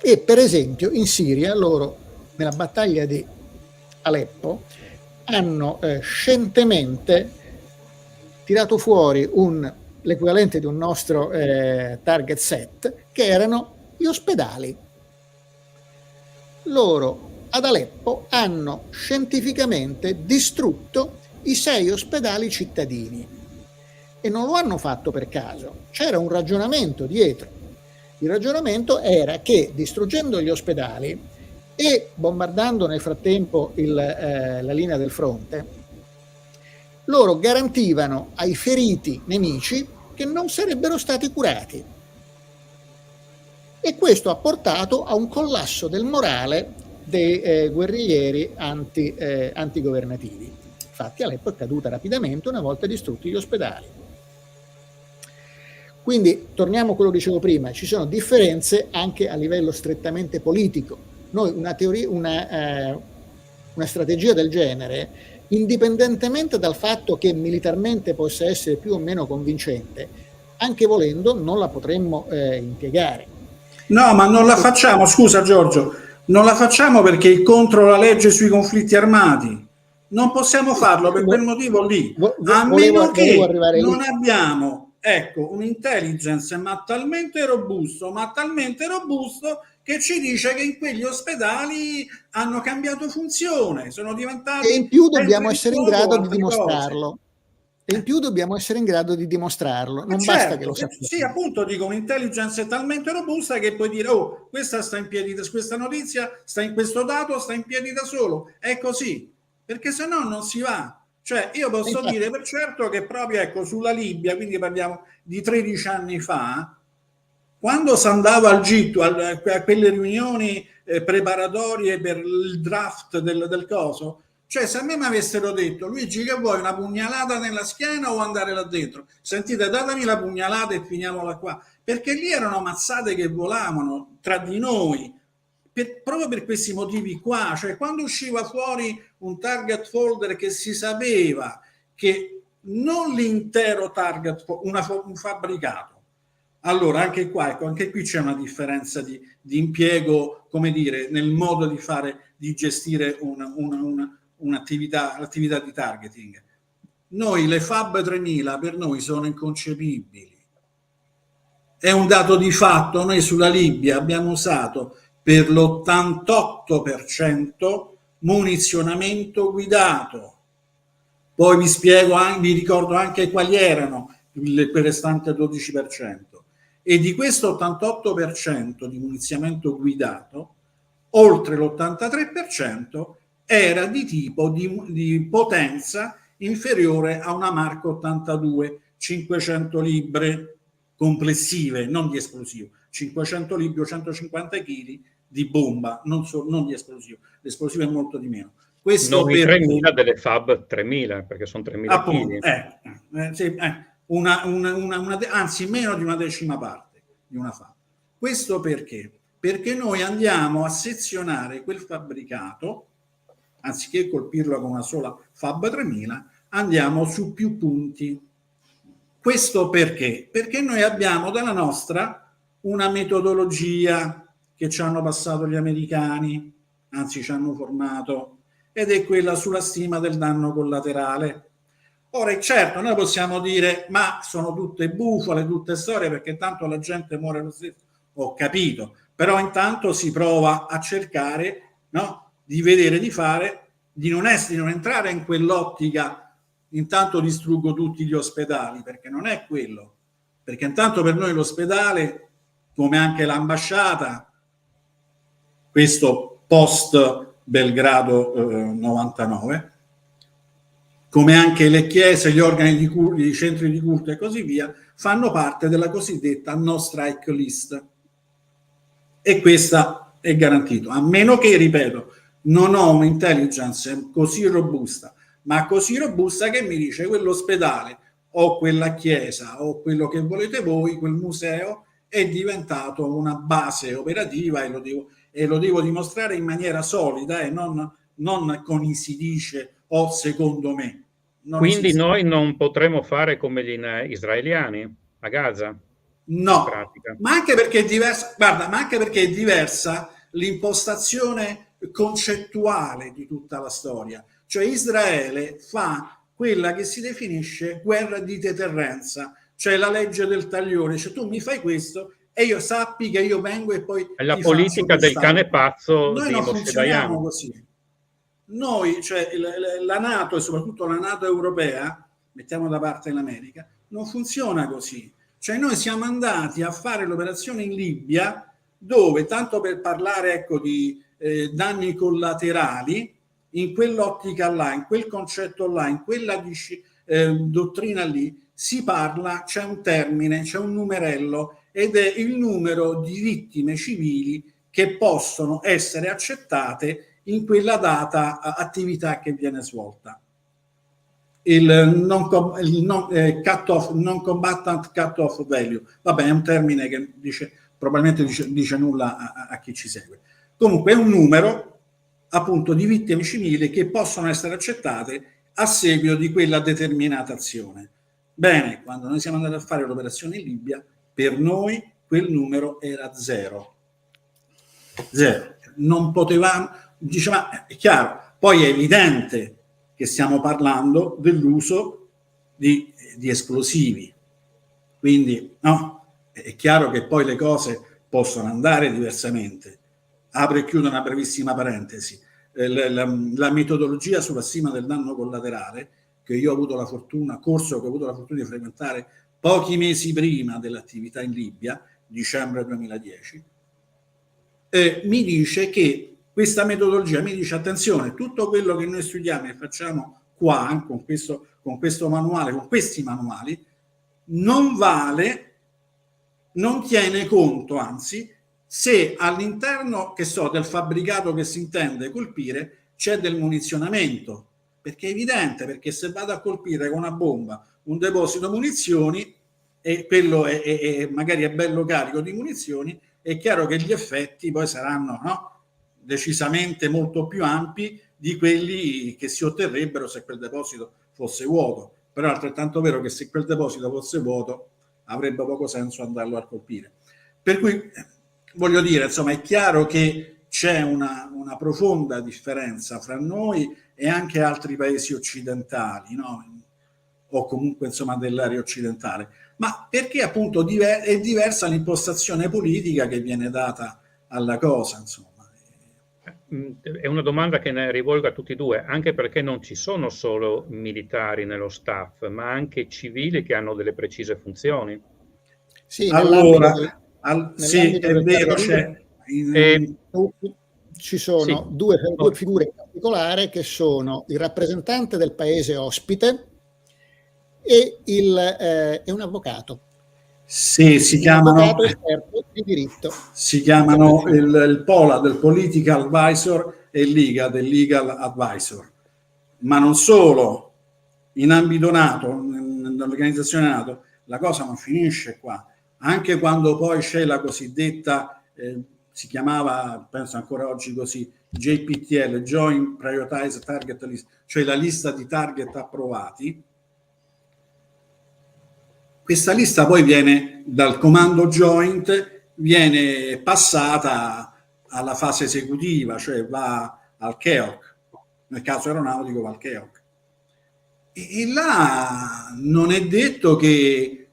e per esempio in Siria loro, nella battaglia di Aleppo, hanno scientemente tirato fuori l'equivalente di un nostro target set, che erano gli ospedali. Loro ad Aleppo hanno scientificamente distrutto i 6 ospedali cittadini e non lo hanno fatto per caso, c'era un ragionamento dietro. Il ragionamento era che distruggendo gli ospedali e bombardando nel frattempo la linea del fronte, loro garantivano ai feriti nemici che non sarebbero stati curati. E questo ha portato a un collasso del morale dei guerriglieri antigovernativi. Infatti Aleppo è caduta rapidamente una volta distrutti gli ospedali. Quindi torniamo a quello che dicevo prima, ci sono differenze anche a livello strettamente politico. Noi una strategia del genere, indipendentemente dal fatto che militarmente possa essere più o meno convincente, anche volendo non la potremmo impiegare. No, ma non la facciamo, scusa Giorgio, non la facciamo perché è contro la legge sui conflitti armati. Non possiamo farlo per quel motivo lì, a meno che non abbiamo, ecco, un'intelligence ma talmente robusto che ci dice che in quegli ospedali hanno cambiato funzione, sono diventati... E in più dobbiamo essere in grado di dimostrarlo. E in più dobbiamo essere in grado di dimostrarlo, non basta che lo sappiamo. Sì, appunto, dico, un'intelligence talmente robusta che puoi dire, oh, questa sta in piedi, questa notizia sta in questo dato, sta in piedi da solo, è così, perché se no non si va. Cioè, io posso dire per certo che proprio, ecco, sulla Libia, quindi parliamo di 13 anni fa, quando si andava al G, a quelle riunioni preparatorie per il draft del coso, cioè se a me mi avessero detto Luigi che vuoi, una pugnalata nella schiena o andare là dentro, sentite, datemi la pugnalata e finiamola qua, perché lì erano mazzate che volavano tra di noi, proprio per questi motivi qua. Cioè quando usciva fuori un target folder che si sapeva che non l'intero target, un fabbricato, allora anche qua, ecco, anche qui c'è una differenza di impiego, come dire, nel modo di fare, di gestire l'attività di targeting. Noi le Fab 3000 per noi sono inconcepibili, è un dato di fatto. Noi sulla Libia abbiamo usato per l'88% munizionamento guidato, poi vi spiego, vi ricordo anche quali erano quel restante 12%, e di questo 88% di munizionamento guidato oltre l'83% era di tipo di potenza inferiore a una Mark 82, 500 libre complessive, non di esplosivo, 500 libre o 150 kg di bomba, non di esplosivo. L'esplosivo è molto di meno. Questo non i 3000 delle Fab 3000, perché sono 3000 kg. Anzi, meno di una decima parte di una Fab. Questo perché? Perché noi andiamo a sezionare quel fabbricato, anziché colpirlo con una sola Fab 3000, andiamo su più punti. Questo perché? Perché noi abbiamo dalla nostra una metodologia che ci hanno passato gli americani, anzi ci hanno formato, ed è quella sulla stima del danno collaterale. Ora, certo, noi possiamo dire, ma sono tutte bufale, tutte storie, perché tanto la gente muore lo stesso. Ho capito, però intanto si prova a cercare, no, di vedere, di fare, di non entrare in quell'ottica, intanto distruggo tutti gli ospedali, perché non è quello, perché intanto per noi l'ospedale, come anche l'ambasciata, questo post Belgrado 99, come anche le chiese, gli organi di culto, i centri di culto e così via, fanno parte della cosiddetta no strike list, e questa è garantito, a meno che, ripeto, non ho un'intelligence così robusta, ma così robusta che mi dice quell'ospedale o quella chiesa o quello che volete voi, quel museo è diventato una base operativa e lo devo dimostrare in maniera solida e non con i si dice o secondo me. Quindi noi non potremo fare come gli israeliani a Gaza? No, ma anche perché è diversa, guarda, ma anche perché è diversa l'impostazione concettuale di tutta la storia. Cioè Israele fa quella che si definisce guerra di deterrenza, cioè la legge del taglione, cioè tu mi fai questo e io sappi che io vengo e poi è la politica del cane pazzo. Noi non funzioniamo così. Noi, cioè la NATO e soprattutto la NATO europea, mettiamo da parte l'America, non funziona così. Cioè noi siamo andati a fare l'operazione in Libia dove, tanto per parlare ecco di danni collaterali, in quell'ottica là, in quel concetto là, in quella dottrina lì, si parla, c'è un termine, c'è un numerello ed è il numero di vittime civili che possono essere accettate in quella data attività che viene svolta. Il non combatant cut-off value, vabbè, è un termine che probabilmente dice nulla a chi ci segue. Comunque è un numero appunto di vittime civili che possono essere accettate a seguito di quella determinata azione. Bene, quando noi siamo andati a fare l'operazione in Libia, per noi quel numero era zero. Non potevamo, diceva, è chiaro, poi è evidente che stiamo parlando dell'uso di esplosivi, quindi no, è chiaro che poi le cose possono andare diversamente. Apro e chiudo una brevissima parentesi. La metodologia sulla stima del danno collaterale, che io ho avuto la fortuna, corso che ho avuto la fortuna di frequentare pochi mesi prima dell'attività in Libia, dicembre 2010, mi dice che questa metodologia mi dice attenzione, tutto quello che noi studiamo e facciamo qua con questo manuale, con questi manuali, non vale, non tiene conto, anzi, se all'interno, che so, del fabbricato che si intende colpire c'è del munizionamento, perché è evidente, perché se vado a colpire con una bomba un deposito munizioni e quello magari è bello carico di munizioni, è chiaro che gli effetti poi saranno decisamente molto più ampi di quelli che si otterrebbero se quel deposito fosse vuoto. Però è altrettanto vero che se quel deposito fosse vuoto avrebbe poco senso andarlo a colpire. Per cui voglio dire, insomma, è chiaro che c'è una profonda differenza fra noi e anche altri paesi occidentali, no? O comunque insomma dell'area occidentale, ma perché appunto è diversa l'impostazione politica che viene data alla cosa, insomma. È una domanda che ne rivolgo a tutti e due, anche perché non ci sono solo militari nello staff, ma anche civili che hanno delle precise funzioni. Sì, allora, sì, è vero, ci sono due figure in particolare che sono il rappresentante del paese ospite e un avvocato. Sì, si chiamano esperto di diritto. Si chiamano il POLA del Political Advisor e il LIGA del Legal Advisor. Ma non solo, in ambito NATO, nell'organizzazione NATO, la cosa non finisce qua. Anche quando poi c'è la cosiddetta, si chiamava, penso ancora oggi così, JPTL, Joint Prioritized Target List, cioè la lista di target approvati. Questa lista poi viene dal comando joint, viene passata alla fase esecutiva, cioè va al CEOC, nel caso aeronautico va al CEOC. E là non è detto che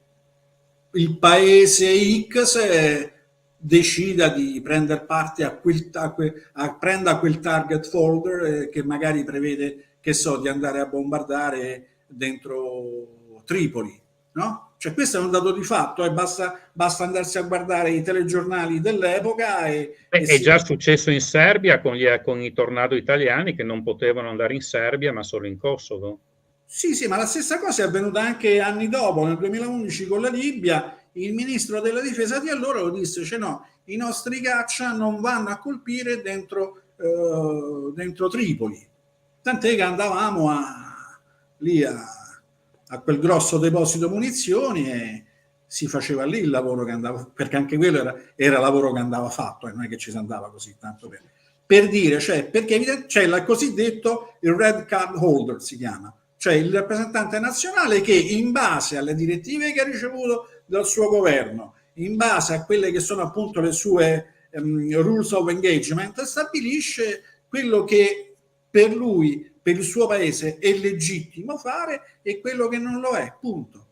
il paese X decida di prendere parte a quel target folder che magari prevede, che so, di andare a bombardare dentro Tripoli, no? Cioè questo è un dato di fatto, basta andarsi a guardare i telegiornali dell'epoca È già successo in Serbia con i tornado italiani che non potevano andare in Serbia ma solo in Kosovo. Sì, ma la stessa cosa è avvenuta anche anni dopo, nel 2011 con la Libia. Il ministro della difesa di allora lo disse, cioè no, i nostri caccia non vanno a colpire dentro Tripoli. Tant'è che andavamo lì a quel grosso deposito munizioni e si faceva lì il lavoro che andava, perché anche quello era lavoro che andava fatto, e non è che ci si andava così tanto per dire, cioè, perché c'è il cosiddetto il red card holder, si chiama, cioè il rappresentante nazionale che in base alle direttive che ha ricevuto dal suo governo, in base a quelle che sono appunto le sue rules of engagement, stabilisce quello che per lui, per il suo paese è legittimo fare e quello che non lo è, punto.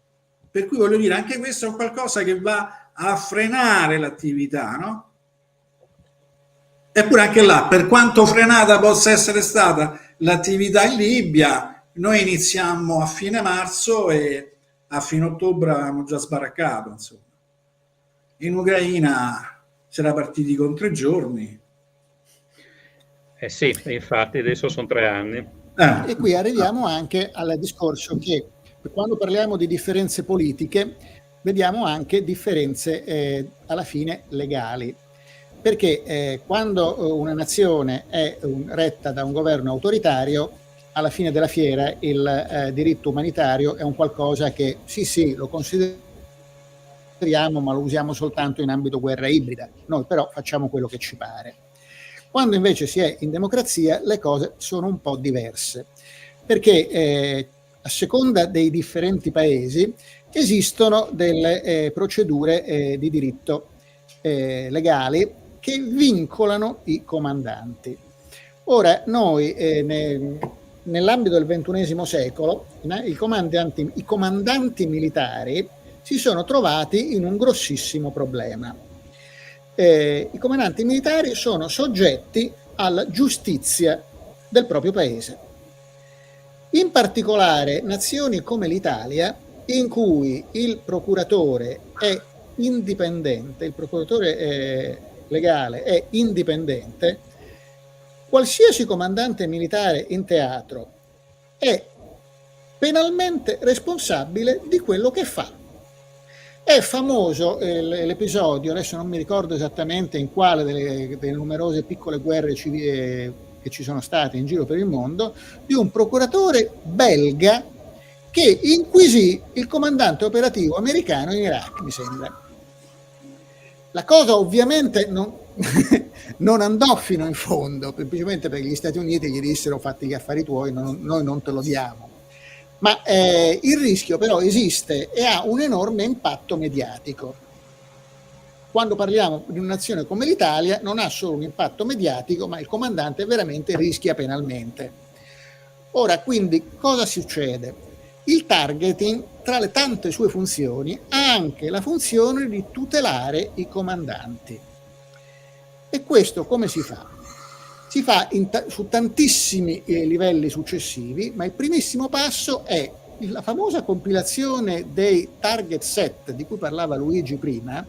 Per cui voglio dire, anche questo è un qualcosa che va a frenare l'attività, no? Eppure anche là, per quanto frenata possa essere stata l'attività in Libia, noi iniziamo a fine marzo e a fine ottobre avevamo già sbaraccato, insomma. In Ucraina si era partiti con 3 giorni. Sì, infatti adesso sono 3 anni. E qui arriviamo anche al discorso che quando parliamo di differenze politiche vediamo anche differenze alla fine legali, perché quando una nazione è retta da un governo autoritario, alla fine della fiera il diritto umanitario è un qualcosa che sì, lo consideriamo, ma lo usiamo soltanto in ambito guerra ibrida, noi però facciamo quello che ci pare. Quando invece si è in democrazia le cose sono un po' diverse, perché a seconda dei differenti paesi esistono delle procedure di diritto legali che vincolano i comandanti. Ora, noi nell'ambito del XXI secolo i comandanti militari si sono trovati in un grossissimo problema. I comandanti militari sono soggetti alla giustizia del proprio paese. In particolare nazioni come l'Italia, in cui il procuratore è indipendente, il procuratore legale è indipendente, qualsiasi comandante militare in teatro è penalmente responsabile di quello che fa. È famoso l'episodio, adesso non mi ricordo esattamente in quale delle numerose piccole guerre civili che ci sono state in giro per il mondo, di un procuratore belga che inquisì il comandante operativo americano in Iraq, mi sembra. La cosa ovviamente non andò fino in fondo, semplicemente perché gli Stati Uniti gli dissero fatti gli affari tuoi, noi non te lo diamo. Ma il rischio però esiste e ha un enorme impatto mediatico. Quando parliamo di una nazione come l'Italia non ha solo un impatto mediatico, ma il comandante veramente rischia penalmente. Ora, quindi, cosa succede? Il targeting, tra le tante sue funzioni, ha anche la funzione di tutelare i comandanti. E questo come si fa? Si fa su tantissimi livelli successivi, ma il primissimo passo è la famosa compilazione dei target set di cui parlava Luigi prima.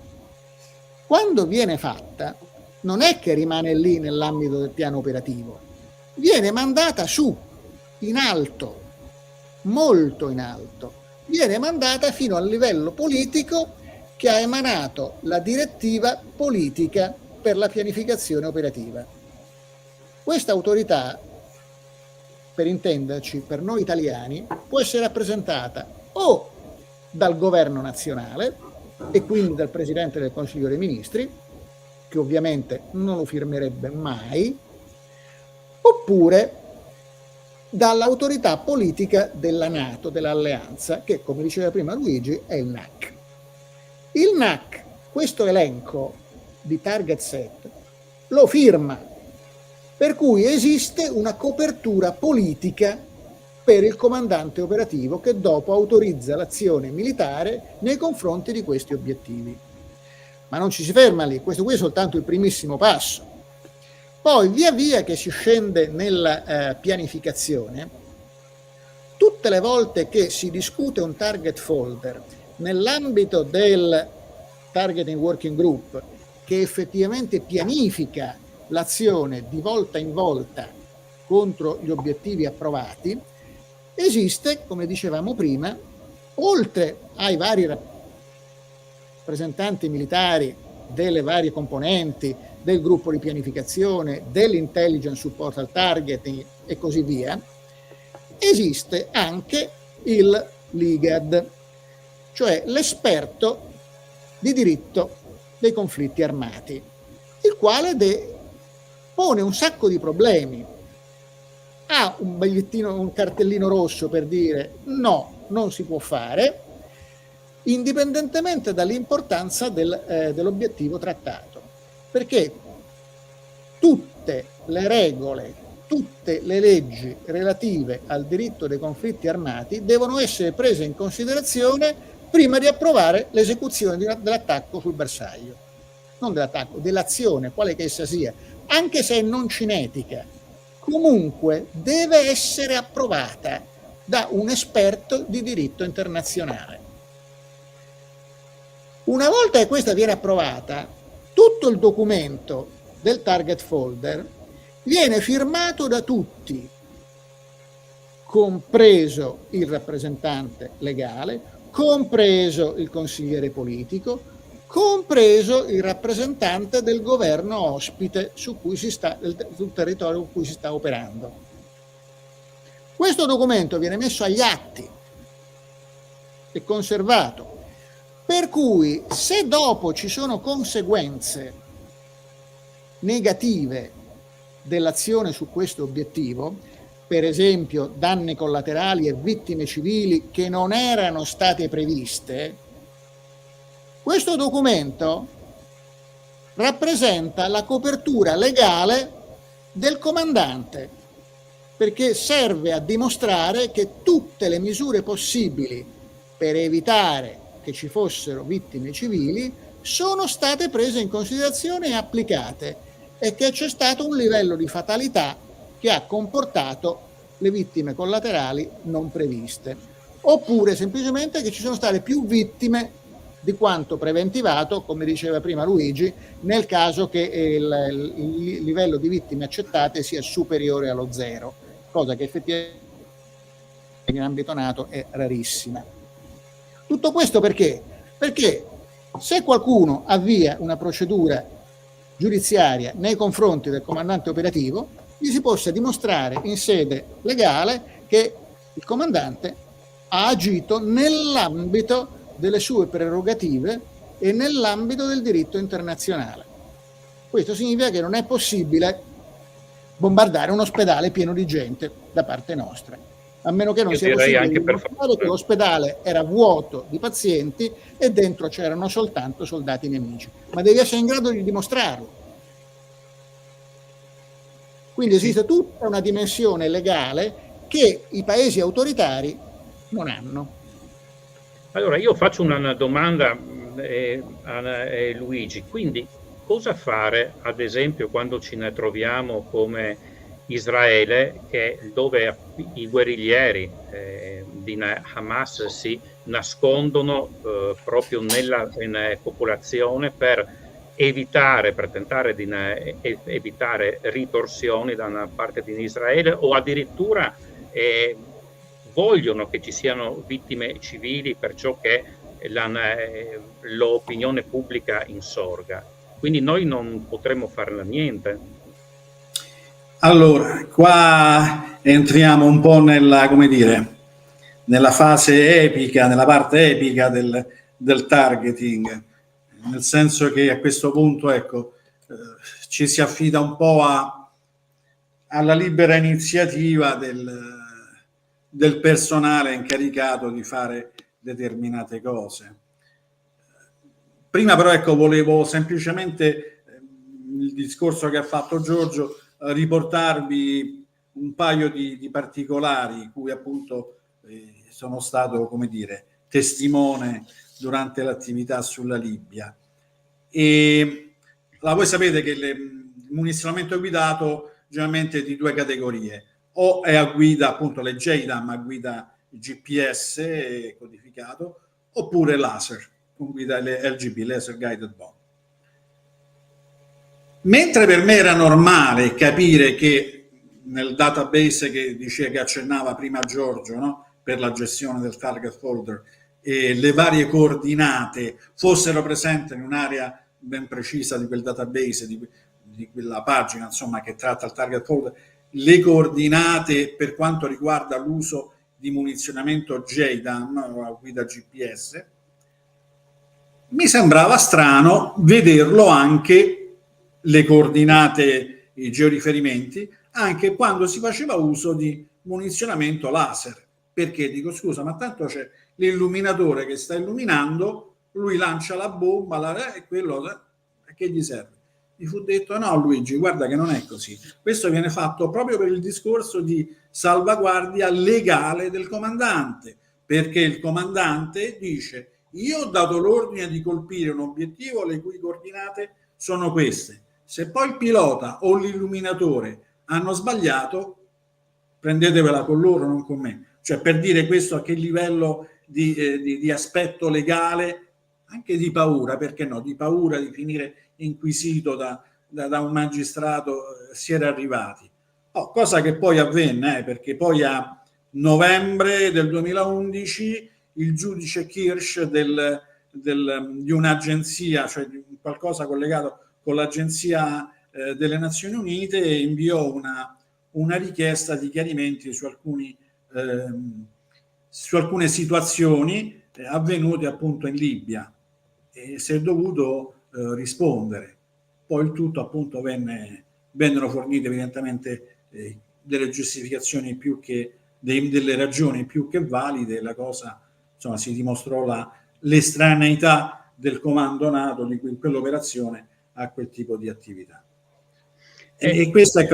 Quando viene fatta, non è che rimane lì nell'ambito del piano operativo, viene mandata su, in alto, molto in alto, viene mandata fino al livello politico che ha emanato la direttiva politica per la pianificazione operativa. Questa autorità, per intenderci, per noi italiani, può essere rappresentata o dal governo nazionale e quindi dal Presidente del Consiglio dei Ministri, che ovviamente non lo firmerebbe mai, oppure dall'autorità politica della NATO, dell'alleanza, che, come diceva prima Luigi, è il NAC. Il NAC, questo elenco di target set, lo firma, per cui esiste una copertura politica per il comandante operativo che dopo autorizza l'azione militare nei confronti di questi obiettivi. Ma non ci si ferma lì, questo qui è soltanto il primissimo passo. Poi via via che si scende nella pianificazione, tutte le volte che si discute un target folder nell'ambito del Targeting Working Group, che effettivamente pianifica l'azione di volta in volta contro gli obiettivi approvati, esiste, come dicevamo prima, oltre ai vari rappresentanti militari delle varie componenti del gruppo di pianificazione, dell'intelligence support al targeting e così via, esiste anche il LIGAD, cioè l'esperto di diritto dei conflitti armati, il quale pone un sacco di problemi. Ha un cartellino rosso per dire no, non si può fare, indipendentemente dall'importanza dell'obiettivo trattato, perché tutte le regole, tutte le leggi relative al diritto dei conflitti armati devono essere prese in considerazione prima di approvare l'esecuzione dell'attacco sul bersaglio. Non dell'attacco, dell'azione, quale che essa sia, anche se è non cinetica, comunque deve essere approvata da un esperto di diritto internazionale. Una volta che questa viene approvata, tutto il documento del target folder viene firmato da tutti, compreso il rappresentante legale, compreso il consigliere politico, compreso il rappresentante del governo ospite sul territorio su cui si sta operando. Questo documento viene messo agli atti e conservato, per cui se dopo ci sono conseguenze negative dell'azione su questo obiettivo, per esempio danni collaterali e vittime civili che non erano state previste, questo documento rappresenta la copertura legale del comandante, perché serve a dimostrare che tutte le misure possibili per evitare che ci fossero vittime civili sono state prese in considerazione e applicate, e che c'è stato un livello di fatalità che ha comportato le vittime collaterali non previste, oppure semplicemente che ci sono state più vittime di quanto preventivato, come diceva prima Luigi, nel caso che il livello di vittime accettate sia superiore allo 0, cosa che effettivamente in ambito NATO è rarissima. Tutto questo perché? Perché se qualcuno avvia una procedura giudiziaria nei confronti del comandante operativo, gli si possa dimostrare in sede legale che il comandante ha agito nell'ambito delle sue prerogative e nell'ambito del diritto internazionale. Questo significa che non è possibile bombardare un ospedale pieno di gente da parte nostra, a meno che non sia possibile dimostrare che l'ospedale era vuoto di pazienti e dentro c'erano soltanto soldati nemici, ma devi essere in grado di dimostrarlo. Quindi esiste tutta una dimensione legale che i paesi autoritari non hanno. Allora io faccio una domanda a Luigi, quindi cosa fare ad esempio quando ci ne troviamo come Israele, dove i guerriglieri di Hamas si nascondono proprio nella popolazione per tentare di evitare ritorsioni da una parte di Israele, o addirittura vogliono che ci siano vittime civili, perciò che l'opinione pubblica insorga. Quindi noi non potremmo fare niente. Allora, qua entriamo un po' nella fase epica, nella parte epica del targeting, nel senso che a questo punto, ci si affida un po' alla libera iniziativa del personale incaricato di fare determinate cose. Prima però, volevo semplicemente, il discorso che ha fatto Giorgio, riportarvi un paio di particolari cui appunto sono stato, testimone durante l'attività sulla Libia. E voi sapete che il munizionamento guidato generalmente è di due categorie: o è a guida, appunto le JDAM a guida GPS codificato, oppure laser, con guida LGB, Laser Guided Bomb. Mentre per me era normale capire che nel database che diceva, che accennava prima Giorgio, no? Per la gestione del target folder, le varie coordinate fossero presenti in un'area ben precisa di quel database, di quella pagina, insomma, che tratta il target folder, le coordinate per quanto riguarda l'uso di munizionamento JDAM, la guida GPS, mi sembrava strano vederlo anche, le coordinate, i georiferimenti, anche quando si faceva uso di munizionamento laser. Perché dico, scusa, ma tanto c'è l'illuminatore che sta illuminando, lui lancia la bomba e quello a che gli serve? Mi fu detto, no Luigi, guarda che non è così. Questo viene fatto proprio per il discorso di salvaguardia legale del comandante, perché il comandante dice, io ho dato l'ordine di colpire un obiettivo le cui coordinate sono queste. Se poi il pilota o l'illuminatore hanno sbagliato, prendetevela con loro, non con me. Cioè, per dire questo, a che livello di aspetto legale, anche di paura, perché no, di paura di finire inquisito da un magistrato, si era arrivati. Cosa che poi avvenne, perché poi a novembre del 2011 il giudice Kirsch di un'agenzia, cioè di qualcosa collegato con l'agenzia delle Nazioni Unite, inviò una richiesta di chiarimenti su alcune situazioni avvenute appunto in Libia, e si è dovuto rispondere. Poi il tutto appunto vennero fornite evidentemente delle giustificazioni più che delle ragioni più che valide. La cosa, insomma, si dimostrò l'estraneità del comando NATO di quell'operazione a quel tipo di attività. E questa è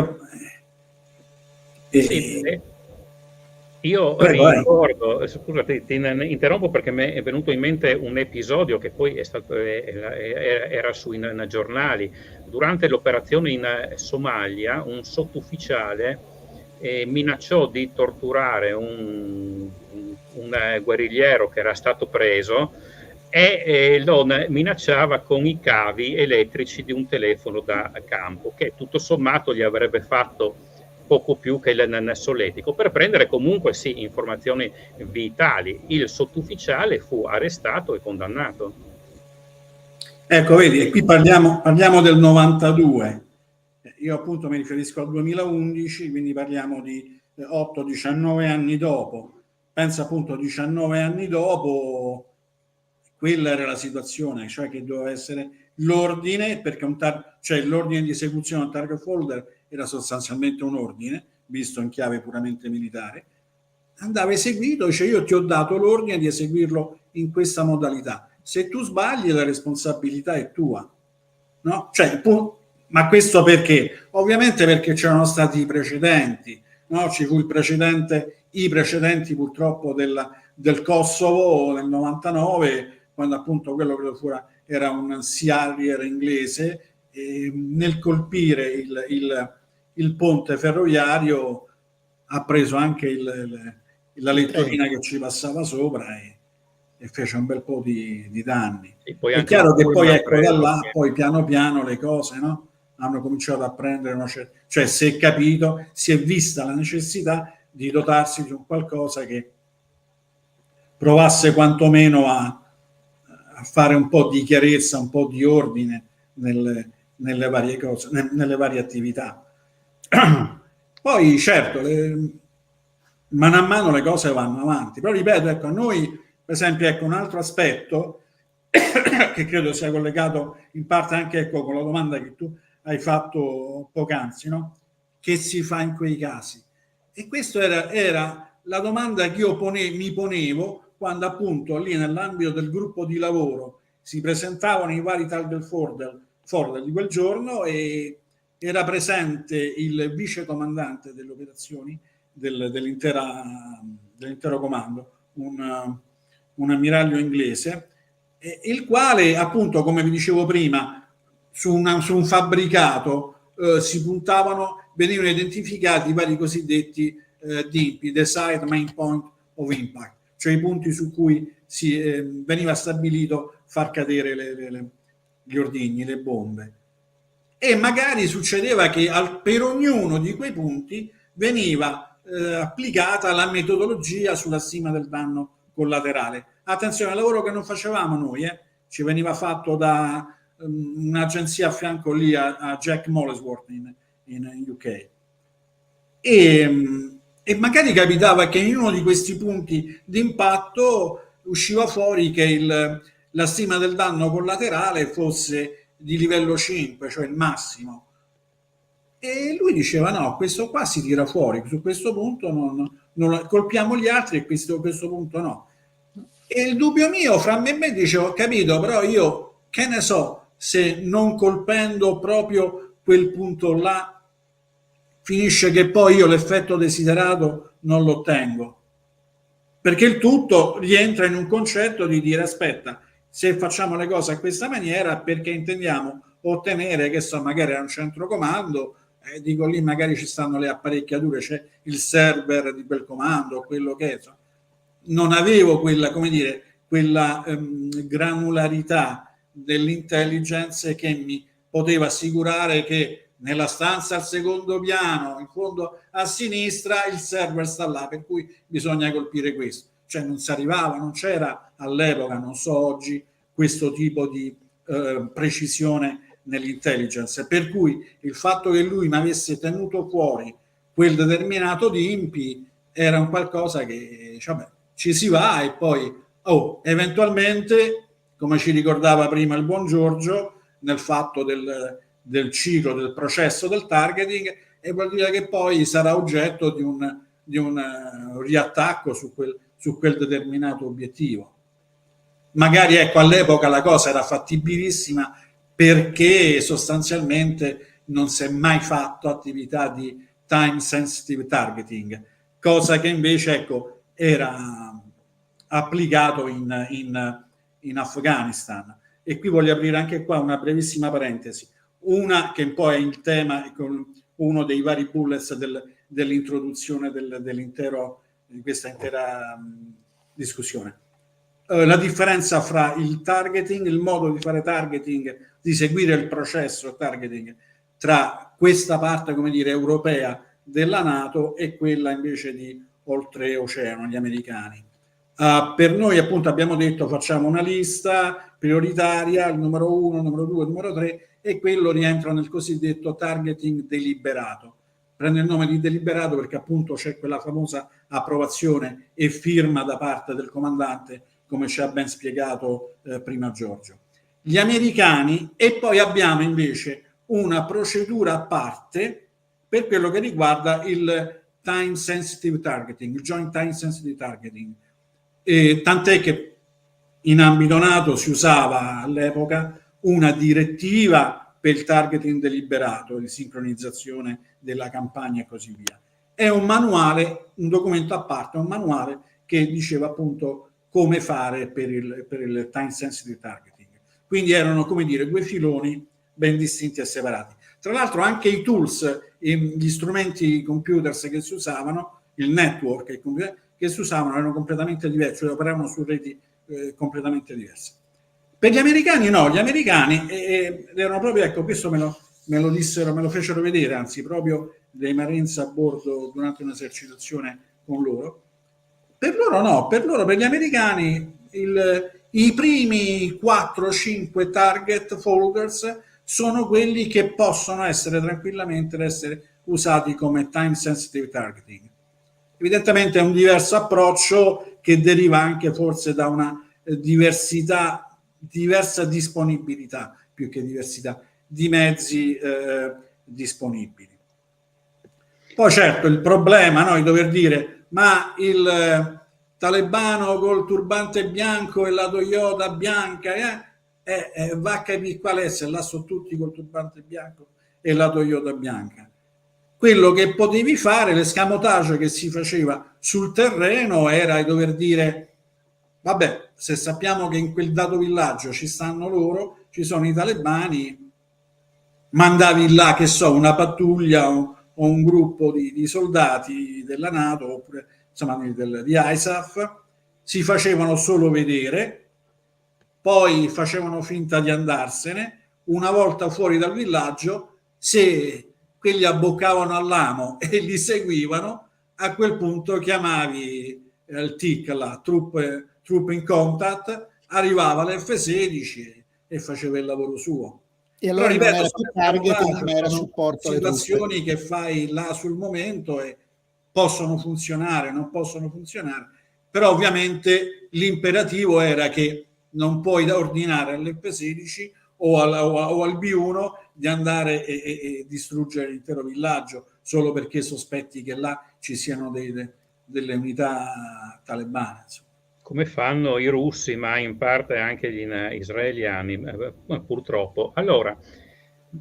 io ricordo, scusate, ti interrompo perché mi è venuto in mente un episodio che poi era sui giornali. Durante l'operazione in Somalia, un sottufficiale minacciò di torturare un guerrigliero che era stato preso, e lo minacciava con i cavi elettrici di un telefono da campo, che tutto sommato gli avrebbe fatto poco più che il solletico, per prendere comunque informazioni vitali. Il sottufficiale fu arrestato e condannato. Ecco, vedi, e qui parliamo del 92. Io appunto mi riferisco al 2011, quindi parliamo di 8-19 anni dopo. Pensa appunto 19 anni dopo, quella era la situazione, cioè che doveva essere l'ordine, perché l'ordine di esecuzione del target folder era sostanzialmente un ordine, visto in chiave puramente militare, andava eseguito, cioè io ti ho dato l'ordine di eseguirlo in questa modalità. Se tu sbagli la responsabilità è tua, no? Ma questo perché? Ovviamente perché c'erano stati i precedenti, no? Ci fu i precedenti purtroppo del Kosovo nel 99, quando appunto quello che era un Sea Harrier inglese, nel colpire il ponte ferroviario ha preso anche la lettorina che ci passava sopra e fece un bel po' di danni. È chiaro che poi ecco, da là poi piano piano le cose, no, hanno cominciato a prendere cioè si è capito, si è vista la necessità di dotarsi di un qualcosa che provasse quantomeno a fare un po' di chiarezza, un po' di ordine nelle varie cose, nelle varie attività. Poi certo, mano a mano le cose vanno avanti, però ripeto, ecco, a noi per esempio, ecco, un altro aspetto che credo sia collegato in parte anche, ecco, con la domanda che tu hai fatto poc'anzi, no? Che si fa in quei casi? E questa era la domanda che io mi ponevo quando appunto lì nell'ambito del gruppo di lavoro si presentavano i vari target folder di quel giorno, e era presente il vice comandante delle operazioni dell'intero comando, un ammiraglio inglese, il quale appunto, come vi dicevo prima, su un fabbricato venivano identificati i vari cosiddetti DIP, Desired Main Point of Impact, cioè i punti su cui veniva stabilito far cadere gli ordigni, le bombe. E magari succedeva che per ognuno di quei punti veniva applicata la metodologia sulla stima del danno collaterale. Attenzione, al lavoro che non facevamo noi, ci veniva fatto da un'agenzia a fianco lì a Jack Molesworth in UK. E magari capitava che in uno di questi punti di impatto usciva fuori che la stima del danno collaterale fosse di livello 5, cioè il massimo. E lui diceva no, questo qua si tira fuori, su questo punto non colpiamo gli altri e questo punto no. E il dubbio mio fra me e me dicevo, ho capito, però io che ne so se non colpendo proprio quel punto là finisce che poi io l'effetto desiderato non lo ottengo, perché il tutto rientra in un concetto di dire aspetta, se facciamo le cose a questa maniera perché intendiamo ottenere, che so, magari a un centro comando, dico lì magari ci stanno le apparecchiature, c'è il server di quel comando, quello che è, non avevo quella, come dire, quella granularità dell'intelligence che mi poteva assicurare che nella stanza al secondo piano, in fondo a sinistra, il server sta là, per cui bisogna colpire questo. Cioè non si arrivava, non c'era all'epoca, non so oggi, questo tipo di precisione nell'intelligence. Per cui il fatto che lui mi avesse tenuto fuori quel determinato DIMPI era un qualcosa che cioè, ci si va e poi eventualmente, come ci ricordava prima il buon Giorgio, nel fatto del ciclo, del processo del targeting, e vuol dire che poi sarà oggetto di un riattacco su quel determinato obiettivo. Magari ecco, all'epoca la cosa era fattibilissima perché sostanzialmente non si è mai fatto attività di time sensitive targeting, cosa che invece ecco, era applicato in Afghanistan. E qui voglio aprire anche qua una brevissima parentesi, una che poi è il tema, uno dei vari bullets dell'introduzione di questa intera discussione. La differenza fra il targeting, il modo di fare targeting, di seguire il processo targeting tra questa parte, come dire, europea della NATO e quella invece di oltreoceano, gli americani. Per noi appunto abbiamo detto facciamo una lista prioritaria, il numero 1, il numero 2, il numero 3 e quello rientra nel cosiddetto targeting deliberato. Prende il nome di deliberato perché appunto c'è quella famosa approvazione e firma da parte del comandante, come ci ha ben spiegato prima Giorgio. Gli americani, e poi abbiamo invece una procedura a parte per quello che riguarda il time sensitive targeting, il joint time sensitive targeting. Tant'è che in ambito NATO si usava all'epoca una direttiva per il targeting deliberato, di sincronizzazione della campagna e così via. È un manuale, un documento a parte, un manuale che diceva appunto come fare per il time sensitive targeting. Quindi erano, come dire, due filoni ben distinti e separati. Tra l'altro anche i tools, gli strumenti computers che si usavano, il network che si usavano erano completamente diversi, cioè operavano su reti completamente diverse. Per gli americani no, gli americani erano proprio, ecco, questo me lo fecero vedere, anzi proprio dei Marines a bordo durante un'esercitazione con loro. Per loro no, per gli americani i primi 4-5 target folders sono quelli che possono essere tranquillamente usati come time sensitive targeting. Evidentemente è un diverso approccio che deriva anche forse da una diversa disponibilità, più che diversità, di mezzi disponibili. Poi certo il problema, no, di dover dire ma il talebano col turbante bianco e la Toyota bianca va a capire qual è, se là sono tutti col turbante bianco e la Toyota bianca. Quello che potevi fare, l'escamotage che si faceva sul terreno era di dover dire vabbè, se sappiamo che in quel dato villaggio ci stanno loro, ci sono i talebani, mandavi là, che so, una pattuglia o un gruppo di soldati della NATO, oppure insomma di ISAF, si facevano solo vedere, poi facevano finta di andarsene. Una volta fuori dal villaggio, se quelli abboccavano all'amo e li seguivano, a quel punto chiamavi il TIC, la Troop in Contact, arrivava l'F-16 e faceva il lavoro suo. E allora però ripeto, non era più targeting, ma era supporto alle truppe. Situazioni che fai là sul momento e possono funzionare, non possono funzionare, però ovviamente l'imperativo era che non puoi ordinare all'F-16 o al B1 di andare e distruggere l'intero villaggio solo perché sospetti che là ci siano delle unità talebane. Come fanno i russi, ma in parte anche gli israeliani, purtroppo. Allora,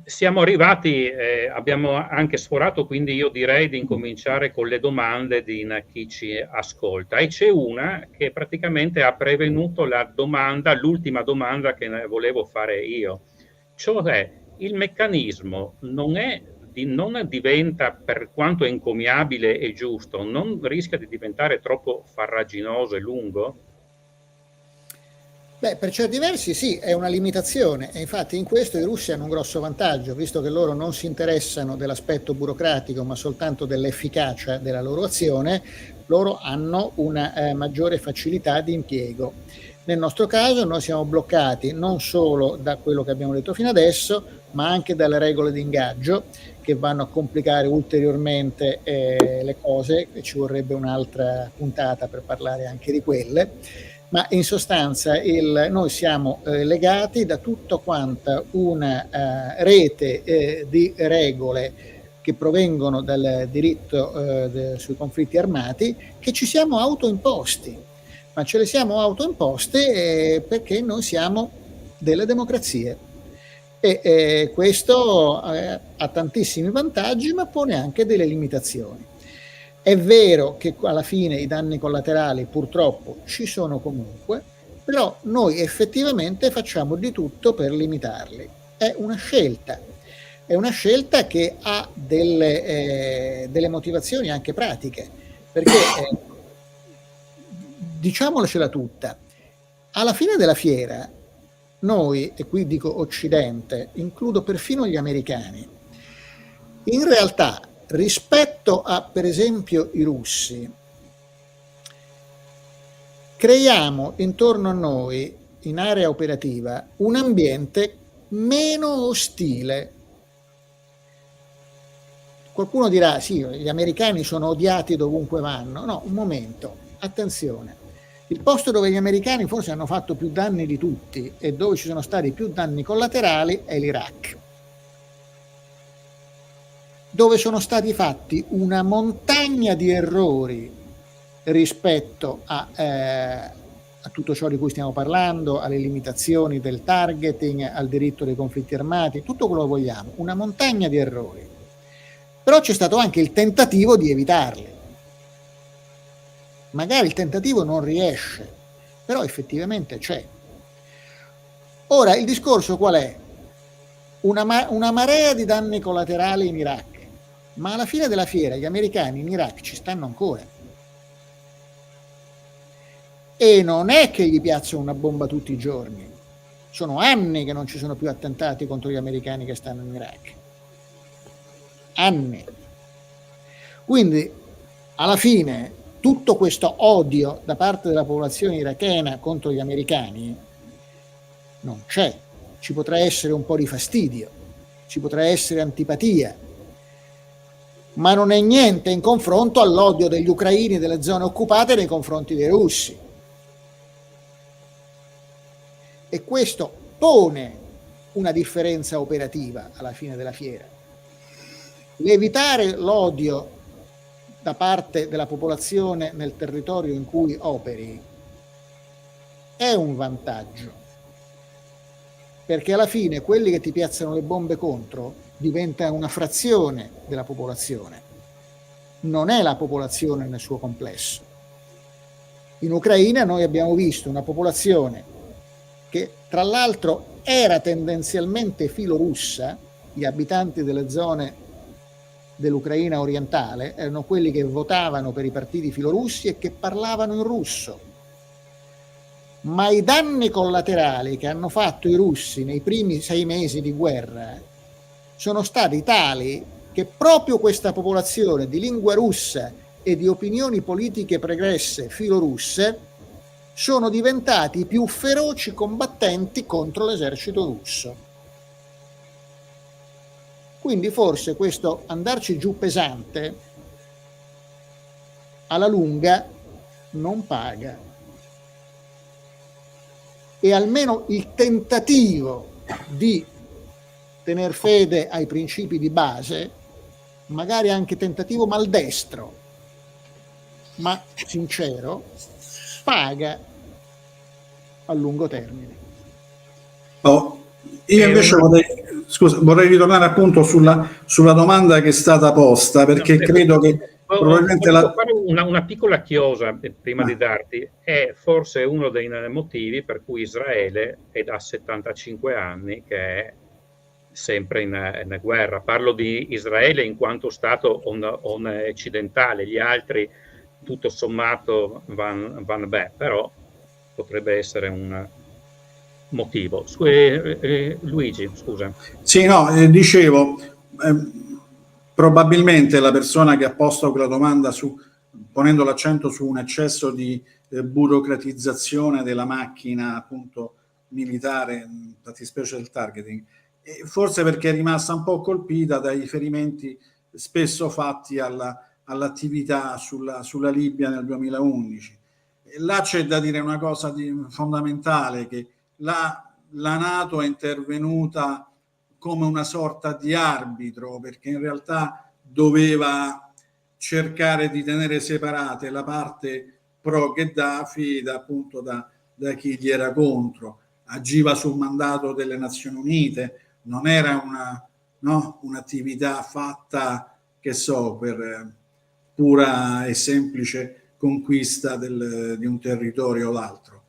siamo arrivati, abbiamo anche sforato, quindi io direi di incominciare con le domande di chi ci ascolta. E c'è una che praticamente ha prevenuto l'ultima domanda che volevo fare io. Cioè, il meccanismo non diventa, per quanto encomiabile e giusto, non rischia di diventare troppo farraginoso e lungo? Beh, per certi versi sì, è una limitazione, e infatti in questo i russi hanno un grosso vantaggio, visto che loro non si interessano dell'aspetto burocratico ma soltanto dell'efficacia della loro azione. Loro hanno una maggiore facilità di impiego. Nel nostro caso noi siamo bloccati non solo da quello che abbiamo detto fino adesso, ma anche dalle regole di ingaggio, che vanno a complicare ulteriormente le cose, e ci vorrebbe un'altra puntata per parlare anche di quelle. Ma in sostanza noi siamo legati da tutta quanta una rete di regole che provengono dal diritto sui conflitti armati, che ci siamo autoimposti, ma ce le siamo autoimposte perché noi siamo delle democrazie, e questo ha tantissimi vantaggi ma pone anche delle limitazioni. È vero che alla fine i danni collaterali purtroppo ci sono comunque, però noi effettivamente facciamo di tutto per limitarli. È una scelta che ha delle motivazioni anche pratiche, perché diciamocela tutta, alla fine della fiera noi, e qui dico Occidente, includo perfino gli americani, in realtà rispetto a, per esempio, i russi, creiamo intorno a noi, in area operativa, un ambiente meno ostile. Qualcuno dirà, sì, gli americani sono odiati dovunque vanno. No, un momento, attenzione. Il posto dove gli americani forse hanno fatto più danni di tutti e dove ci sono stati più danni collaterali è l'Iraq, dove sono stati fatti una montagna di errori rispetto a tutto ciò di cui stiamo parlando, alle limitazioni del targeting, al diritto dei conflitti armati, tutto quello che vogliamo, una montagna di errori. Però c'è stato anche il tentativo di evitarli. Magari il tentativo non riesce, però effettivamente c'è. Ora, il discorso qual è? Una marea di danni collaterali in Iraq, ma alla fine della fiera gli americani in Iraq ci stanno ancora. E non è che gli piazzano una bomba tutti i giorni. Sono anni che non ci sono più attentati contro gli americani che stanno in Iraq. Anni. Quindi, alla fine, tutto questo odio da parte della popolazione irachena contro gli americani non c'è. Ci potrà essere un po' di fastidio, ci potrà essere antipatia, ma non è niente in confronto all'odio degli ucraini delle zone occupate nei confronti dei russi. E questo pone una differenza operativa alla fine della fiera. Evitare l'odio da parte della popolazione nel territorio in cui operi è un vantaggio, perché alla fine quelli che ti piazzano le bombe contro diventa una frazione della popolazione, non è la popolazione nel suo complesso. In Ucraina noi abbiamo visto una popolazione che tra l'altro era tendenzialmente filorussa, gli abitanti delle zone dell'Ucraina orientale erano quelli che votavano per i partiti filorussi e che parlavano in russo, ma i danni collaterali che hanno fatto i russi nei primi 6 mesi di guerra sono stati tali che proprio questa popolazione di lingua russa e di opinioni politiche pregresse filorusse sono diventati i più feroci combattenti contro l'esercito russo. Quindi forse questo andarci giù pesante alla lunga non paga, e almeno il tentativo di tener fede ai principi di base, magari anche tentativo maldestro ma sincero, paga a lungo termine. Io invece vorrei ritornare appunto sulla domanda che è stata posta, perché credo che probabilmente fare una piccola chiosa prima di darti. È forse uno dei motivi per cui Israele è da 75 anni che è sempre in guerra. Parlo di Israele in quanto Stato occidentale, gli altri tutto sommato van bene, però potrebbe essere un motivo. Luigi, scusa. Sì, no, dicevo, probabilmente la persona che ha posto quella domanda ponendo l'accento su un eccesso di burocratizzazione della macchina appunto militare, fattispecie del targeting, forse perché è rimasta un po' colpita dai riferimenti spesso fatti all'attività sulla Libia nel 2011. Là c'è da dire una cosa fondamentale, che la NATO è intervenuta come una sorta di arbitro, perché in realtà doveva cercare di tenere separate la parte pro Gheddafi da chi gli era contro. Agiva sul mandato delle Nazioni Unite, non era un'attività fatta, che so, per pura e semplice conquista di un territorio o l'altro.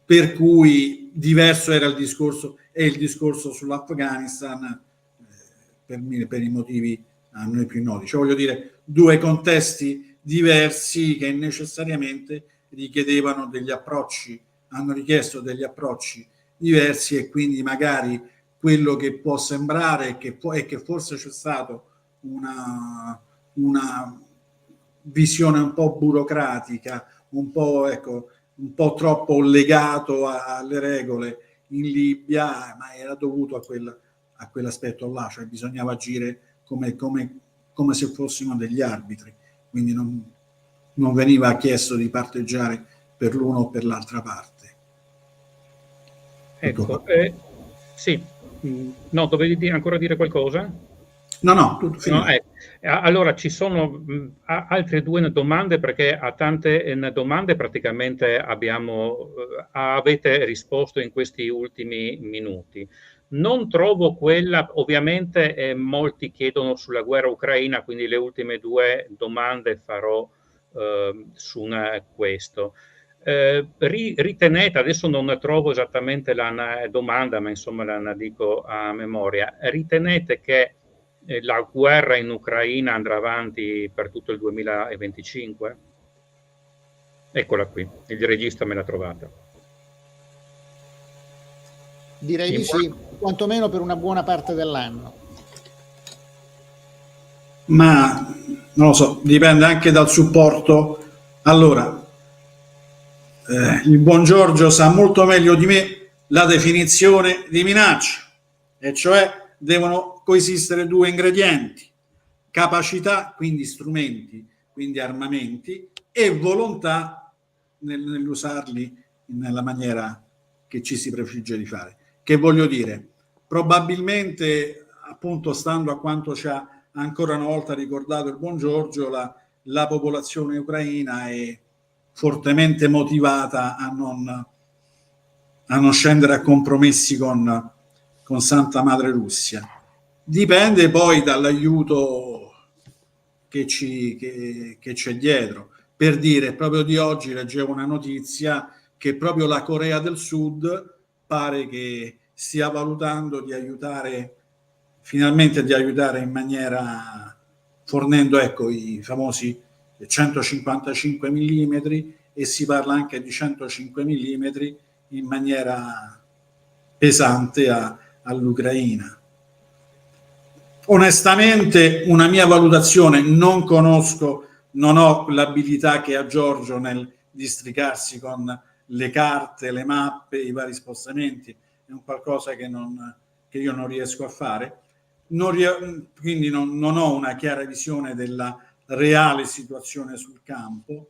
Per cui diverso era il discorso sull'Afghanistan, per i motivi a noi più noti. Cioè, voglio dire, due contesti diversi che necessariamente richiedevano degli approcci, hanno richiesto degli approcci diversi, e quindi magari quello che può sembrare è che forse c'è stata una visione un po' burocratica, un po' troppo legato alle regole in Libia, ma era dovuto a quell'aspetto là, cioè bisognava agire come se fossimo degli arbitri, quindi non veniva chiesto di parteggiare per l'uno o per l'altra parte. Ecco, sì, no, dovevi ancora dire qualcosa? No, tutto finito. No, allora ci sono altre due domande, perché a tante domande praticamente avete risposto in questi ultimi minuti. Non trovo quella, ovviamente molti chiedono sulla guerra ucraina, quindi le ultime due domande farò su questo. Ritenete, adesso non trovo esattamente la domanda, ma insomma la dico a memoria, ritenete che la guerra in Ucraina andrà avanti per tutto il 2025? Eccola qui, il regista me l'ha trovata. Direi di sì, quantomeno per una buona parte dell'anno. Ma non lo so, dipende anche dal supporto. Allora, il buon Giorgio sa molto meglio di me la definizione di minaccia, e cioè devono coesistere due ingredienti: capacità, quindi strumenti, quindi armamenti, e volontà nell'usarli nella maniera che ci si prefigge di fare. Che voglio dire? Probabilmente, appunto, stando a quanto ci ha ancora una volta ricordato il buon Giorgio, la popolazione ucraina è fortemente motivata a non scendere a compromessi con Santa Madre Russia. Dipende poi dall'aiuto che c'è dietro. Per dire, proprio di oggi leggevo una notizia che proprio la Corea del Sud pare che stia valutando finalmente di aiutare in maniera, fornendo i famosi 155 mm e si parla anche di 105 mm in maniera pesante all'Ucraina. Onestamente, una mia valutazione, non ho l'abilità che ha Giorgio nel districarsi con le carte, le mappe, i vari spostamenti, è un qualcosa che io non riesco a fare, quindi non ho una chiara visione della reale situazione sul campo,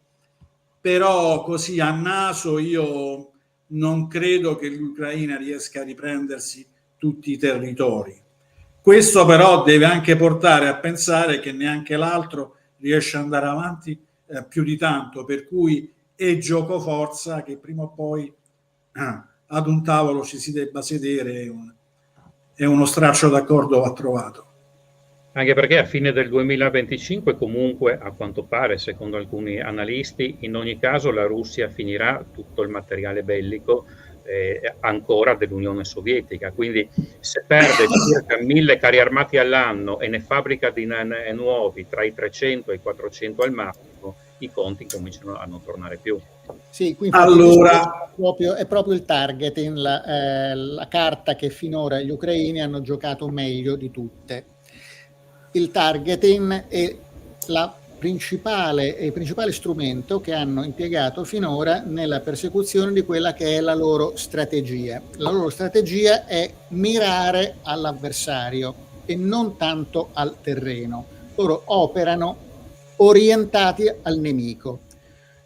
però così a naso io non credo che l'Ucraina riesca a riprendersi tutti i territori. Questo però deve anche portare a pensare che neanche l'altro riesce ad andare avanti più di tanto, per cui è giocoforza che prima o poi ad un tavolo ci si debba sedere e uno straccio d'accordo va trovato. Anche perché a fine del 2025 comunque, a quanto pare, secondo alcuni analisti, in ogni caso la Russia finirà tutto il materiale bellico ancora dell'Unione Sovietica, quindi se perde circa 1000 carri armati all'anno e ne fabbrica di nuovi tra i 300 e i 400 al massimo, i conti cominciano a non tornare più. Sì, qui allora è proprio il targeting, la carta che finora gli ucraini hanno giocato meglio di tutte. Il targeting è il principale strumento che hanno impiegato finora nella persecuzione di quella che è la loro strategia. La loro strategia è mirare all'avversario e non tanto al terreno. Loro operano orientati al nemico.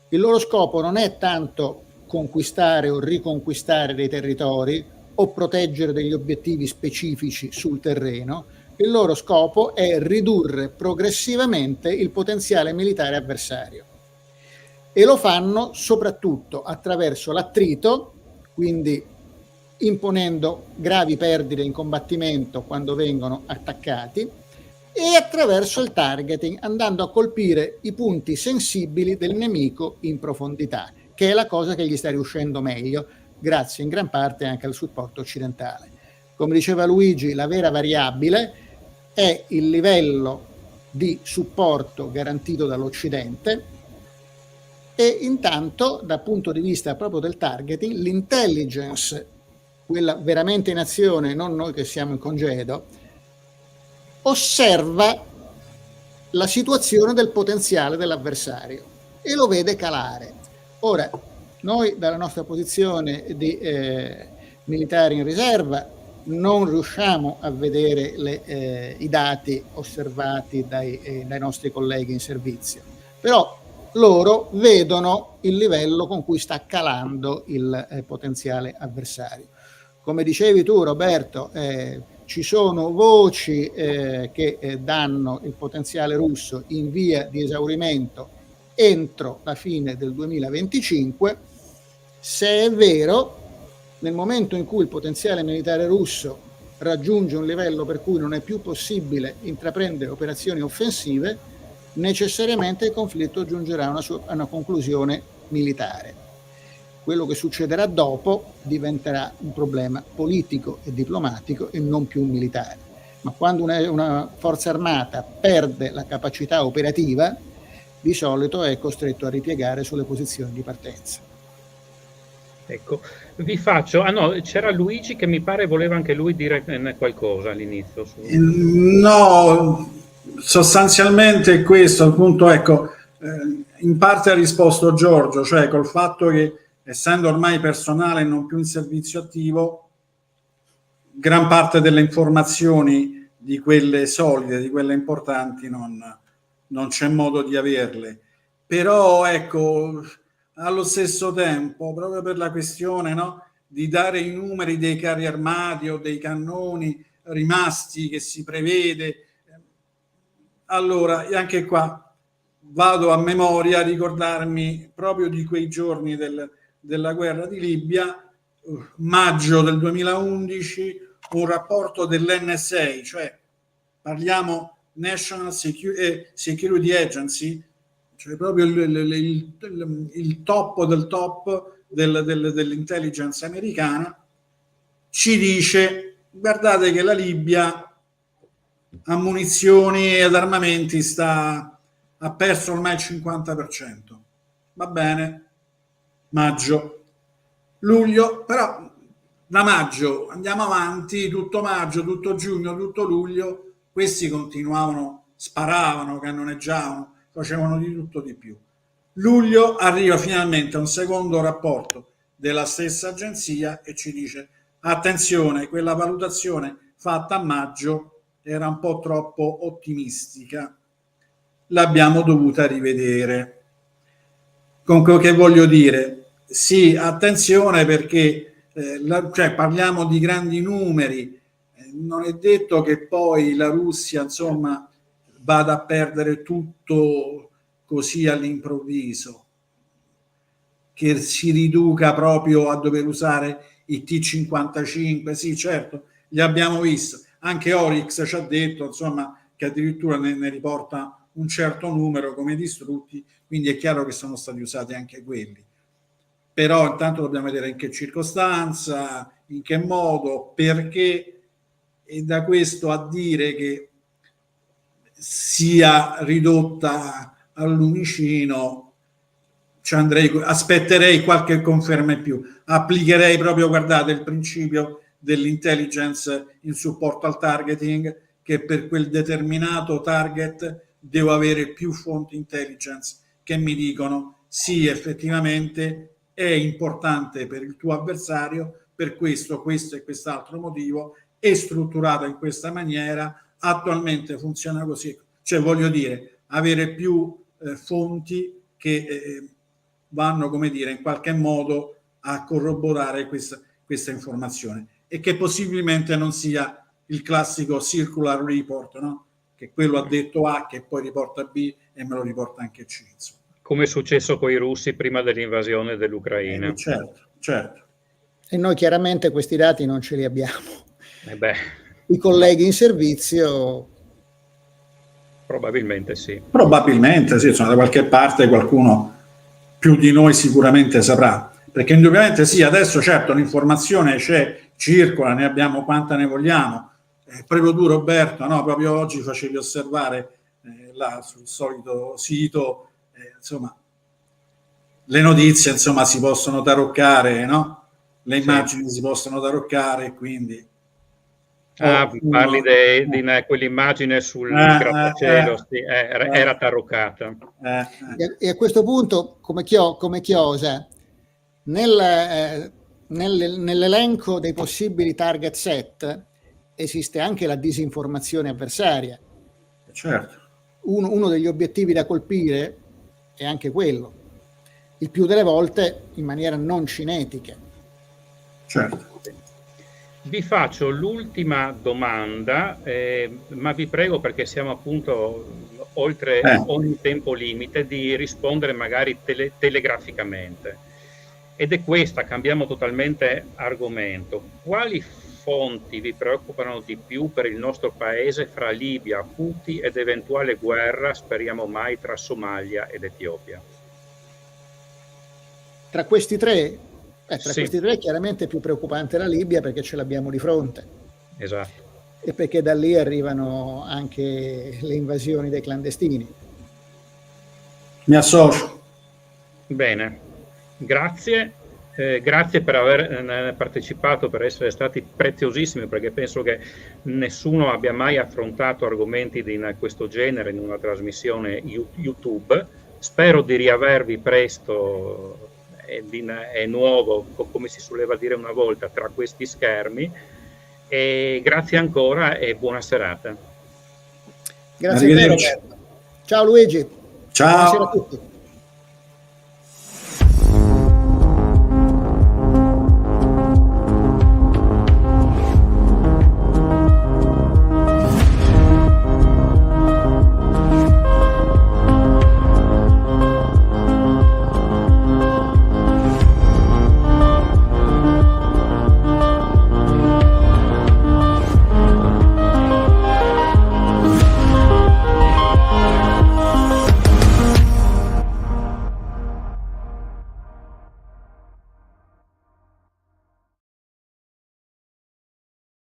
Il loro scopo non è tanto conquistare o riconquistare dei territori o proteggere degli obiettivi specifici sul terreno. Il loro scopo è ridurre progressivamente il potenziale militare avversario e lo fanno soprattutto attraverso l'attrito, quindi imponendo gravi perdite in combattimento quando vengono attaccati, e attraverso il targeting, andando a colpire i punti sensibili del nemico in profondità, che è la cosa che gli sta riuscendo meglio, grazie in gran parte anche al supporto occidentale. Come diceva Luigi, la vera variabile è il livello di supporto garantito dall'Occidente e intanto, dal punto di vista proprio del targeting, l'intelligence, quella veramente in azione, non noi che siamo in congedo, osserva la situazione del potenziale dell'avversario e lo vede calare. Ora, noi dalla nostra posizione di militari in riserva non riusciamo a vedere i dati osservati dai nostri colleghi in servizio, però loro vedono il livello con cui sta calando il potenziale avversario. Come dicevi tu, Roberto, ci sono voci che danno il potenziale russo in via di esaurimento entro la fine del 2025. Se è vero, nel momento in cui il potenziale militare russo raggiunge un livello per cui non è più possibile intraprendere operazioni offensive, necessariamente il conflitto giungerà a una conclusione militare. Quello che succederà dopo diventerà un problema politico e diplomatico e non più militare. Ma quando una forza armata perde la capacità operativa, di solito è costretto a ripiegare sulle posizioni di partenza. Ecco, vi faccio... Ah no, c'era Luigi che mi pare voleva anche lui dire qualcosa all'inizio. No, sostanzialmente questo, appunto, ecco, in parte ha risposto Giorgio, cioè col fatto che essendo ormai personale non più in servizio attivo, gran parte delle informazioni di quelle solide, di quelle importanti, non c'è modo di averle. Però ecco, allo stesso tempo, proprio per la questione, no, di dare i numeri dei carri armati o dei cannoni rimasti che si prevede, allora anche qua vado a memoria a ricordarmi proprio di quei giorni della guerra di Libia, maggio del 2011, un rapporto dell'NSA, cioè parliamo National Security Agency, cioè proprio il top del top dell'intelligence americana, ci dice: guardate che la Libia a munizioni ed armamenti ha perso ormai il 50%. Va bene, maggio, luglio, però da maggio andiamo avanti, tutto maggio, tutto giugno, tutto luglio, questi continuavano, sparavano, cannoneggiavano, facevano di tutto di più. Luglio arriva finalmente un secondo rapporto della stessa agenzia e ci dice: attenzione, quella valutazione fatta a maggio era un po' troppo ottimistica, l'abbiamo dovuta rivedere. Comunque, che voglio dire? Sì, attenzione, perché cioè, parliamo di grandi numeri, non è detto che poi la Russia, insomma, vada a perdere tutto così all'improvviso, che si riduca proprio a dover usare i T-55. Sì, certo, li abbiamo visto. Anche Oryx ci ha detto, insomma, che addirittura ne riporta un certo numero come distrutti, quindi è chiaro che sono stati usati anche quelli. Però intanto dobbiamo vedere in che circostanza, in che modo, perché, e da questo a dire che sia ridotta al lumicino ci andrei, aspetterei qualche conferma in più, applicherei proprio, guardate, il principio dell'intelligence in supporto al targeting, che per quel determinato target devo avere più fonti intelligence che mi dicono sì, effettivamente è importante per il tuo avversario per questo e quest'altro motivo, è strutturato in questa maniera, attualmente funziona così. Cioè, voglio dire, avere più fonti che vanno, come dire, in qualche modo a corroborare questa informazione, e che possibilmente non sia il classico circular report, no? Che quello ha detto A che poi riporta B e me lo riporta anche C, insomma. Come è successo con i russi prima dell'invasione dell'Ucraina. Certo, certo. E noi chiaramente questi dati non ce li abbiamo. Beh, I colleghi in servizio probabilmente sì. Probabilmente sì, insomma, da qualche parte qualcuno più di noi sicuramente saprà, perché indubbiamente sì, adesso certo l'informazione c'è, circola, ne abbiamo quanta ne vogliamo. Proprio tu, Roberto, no? Proprio oggi facevi osservare là sul solito sito, insomma, le notizie, insomma, si possono taroccare, no? Le immagini si possono taroccare, quindi... parli di quell'immagine sul grattacielo, sì, era taroccata. E a questo punto, come chiosa, nell'elenco dei possibili target set esiste anche la disinformazione avversaria. Certo. Uno degli obiettivi da colpire è anche quello, il più delle volte in maniera non cinetica. Certo. Vi faccio l'ultima domanda, ma vi prego, perché siamo appunto oltre ogni tempo limite, di rispondere magari telegraficamente. Ed è questa, cambiamo totalmente argomento. Quali fonti vi preoccupano di più per il nostro paese fra Libia, Houthi ed eventuale guerra, speriamo mai, tra Somalia ed Etiopia? Tra questi tre? Questi tre chiaramente è più preoccupante la Libia, perché ce l'abbiamo di fronte. Esatto. E perché da lì arrivano anche le invasioni dei clandestini. Mi associo. Bene, grazie. Grazie per aver partecipato, per essere stati preziosissimi, perché penso che nessuno abbia mai affrontato argomenti di questo genere in una trasmissione YouTube. Spero di riavervi presto è nuovo, come si soleva dire una volta, tra questi schermi. E grazie ancora e buona serata. Grazie a te, Roberto. Ciao Luigi. Ciao. Buonasera a tutti.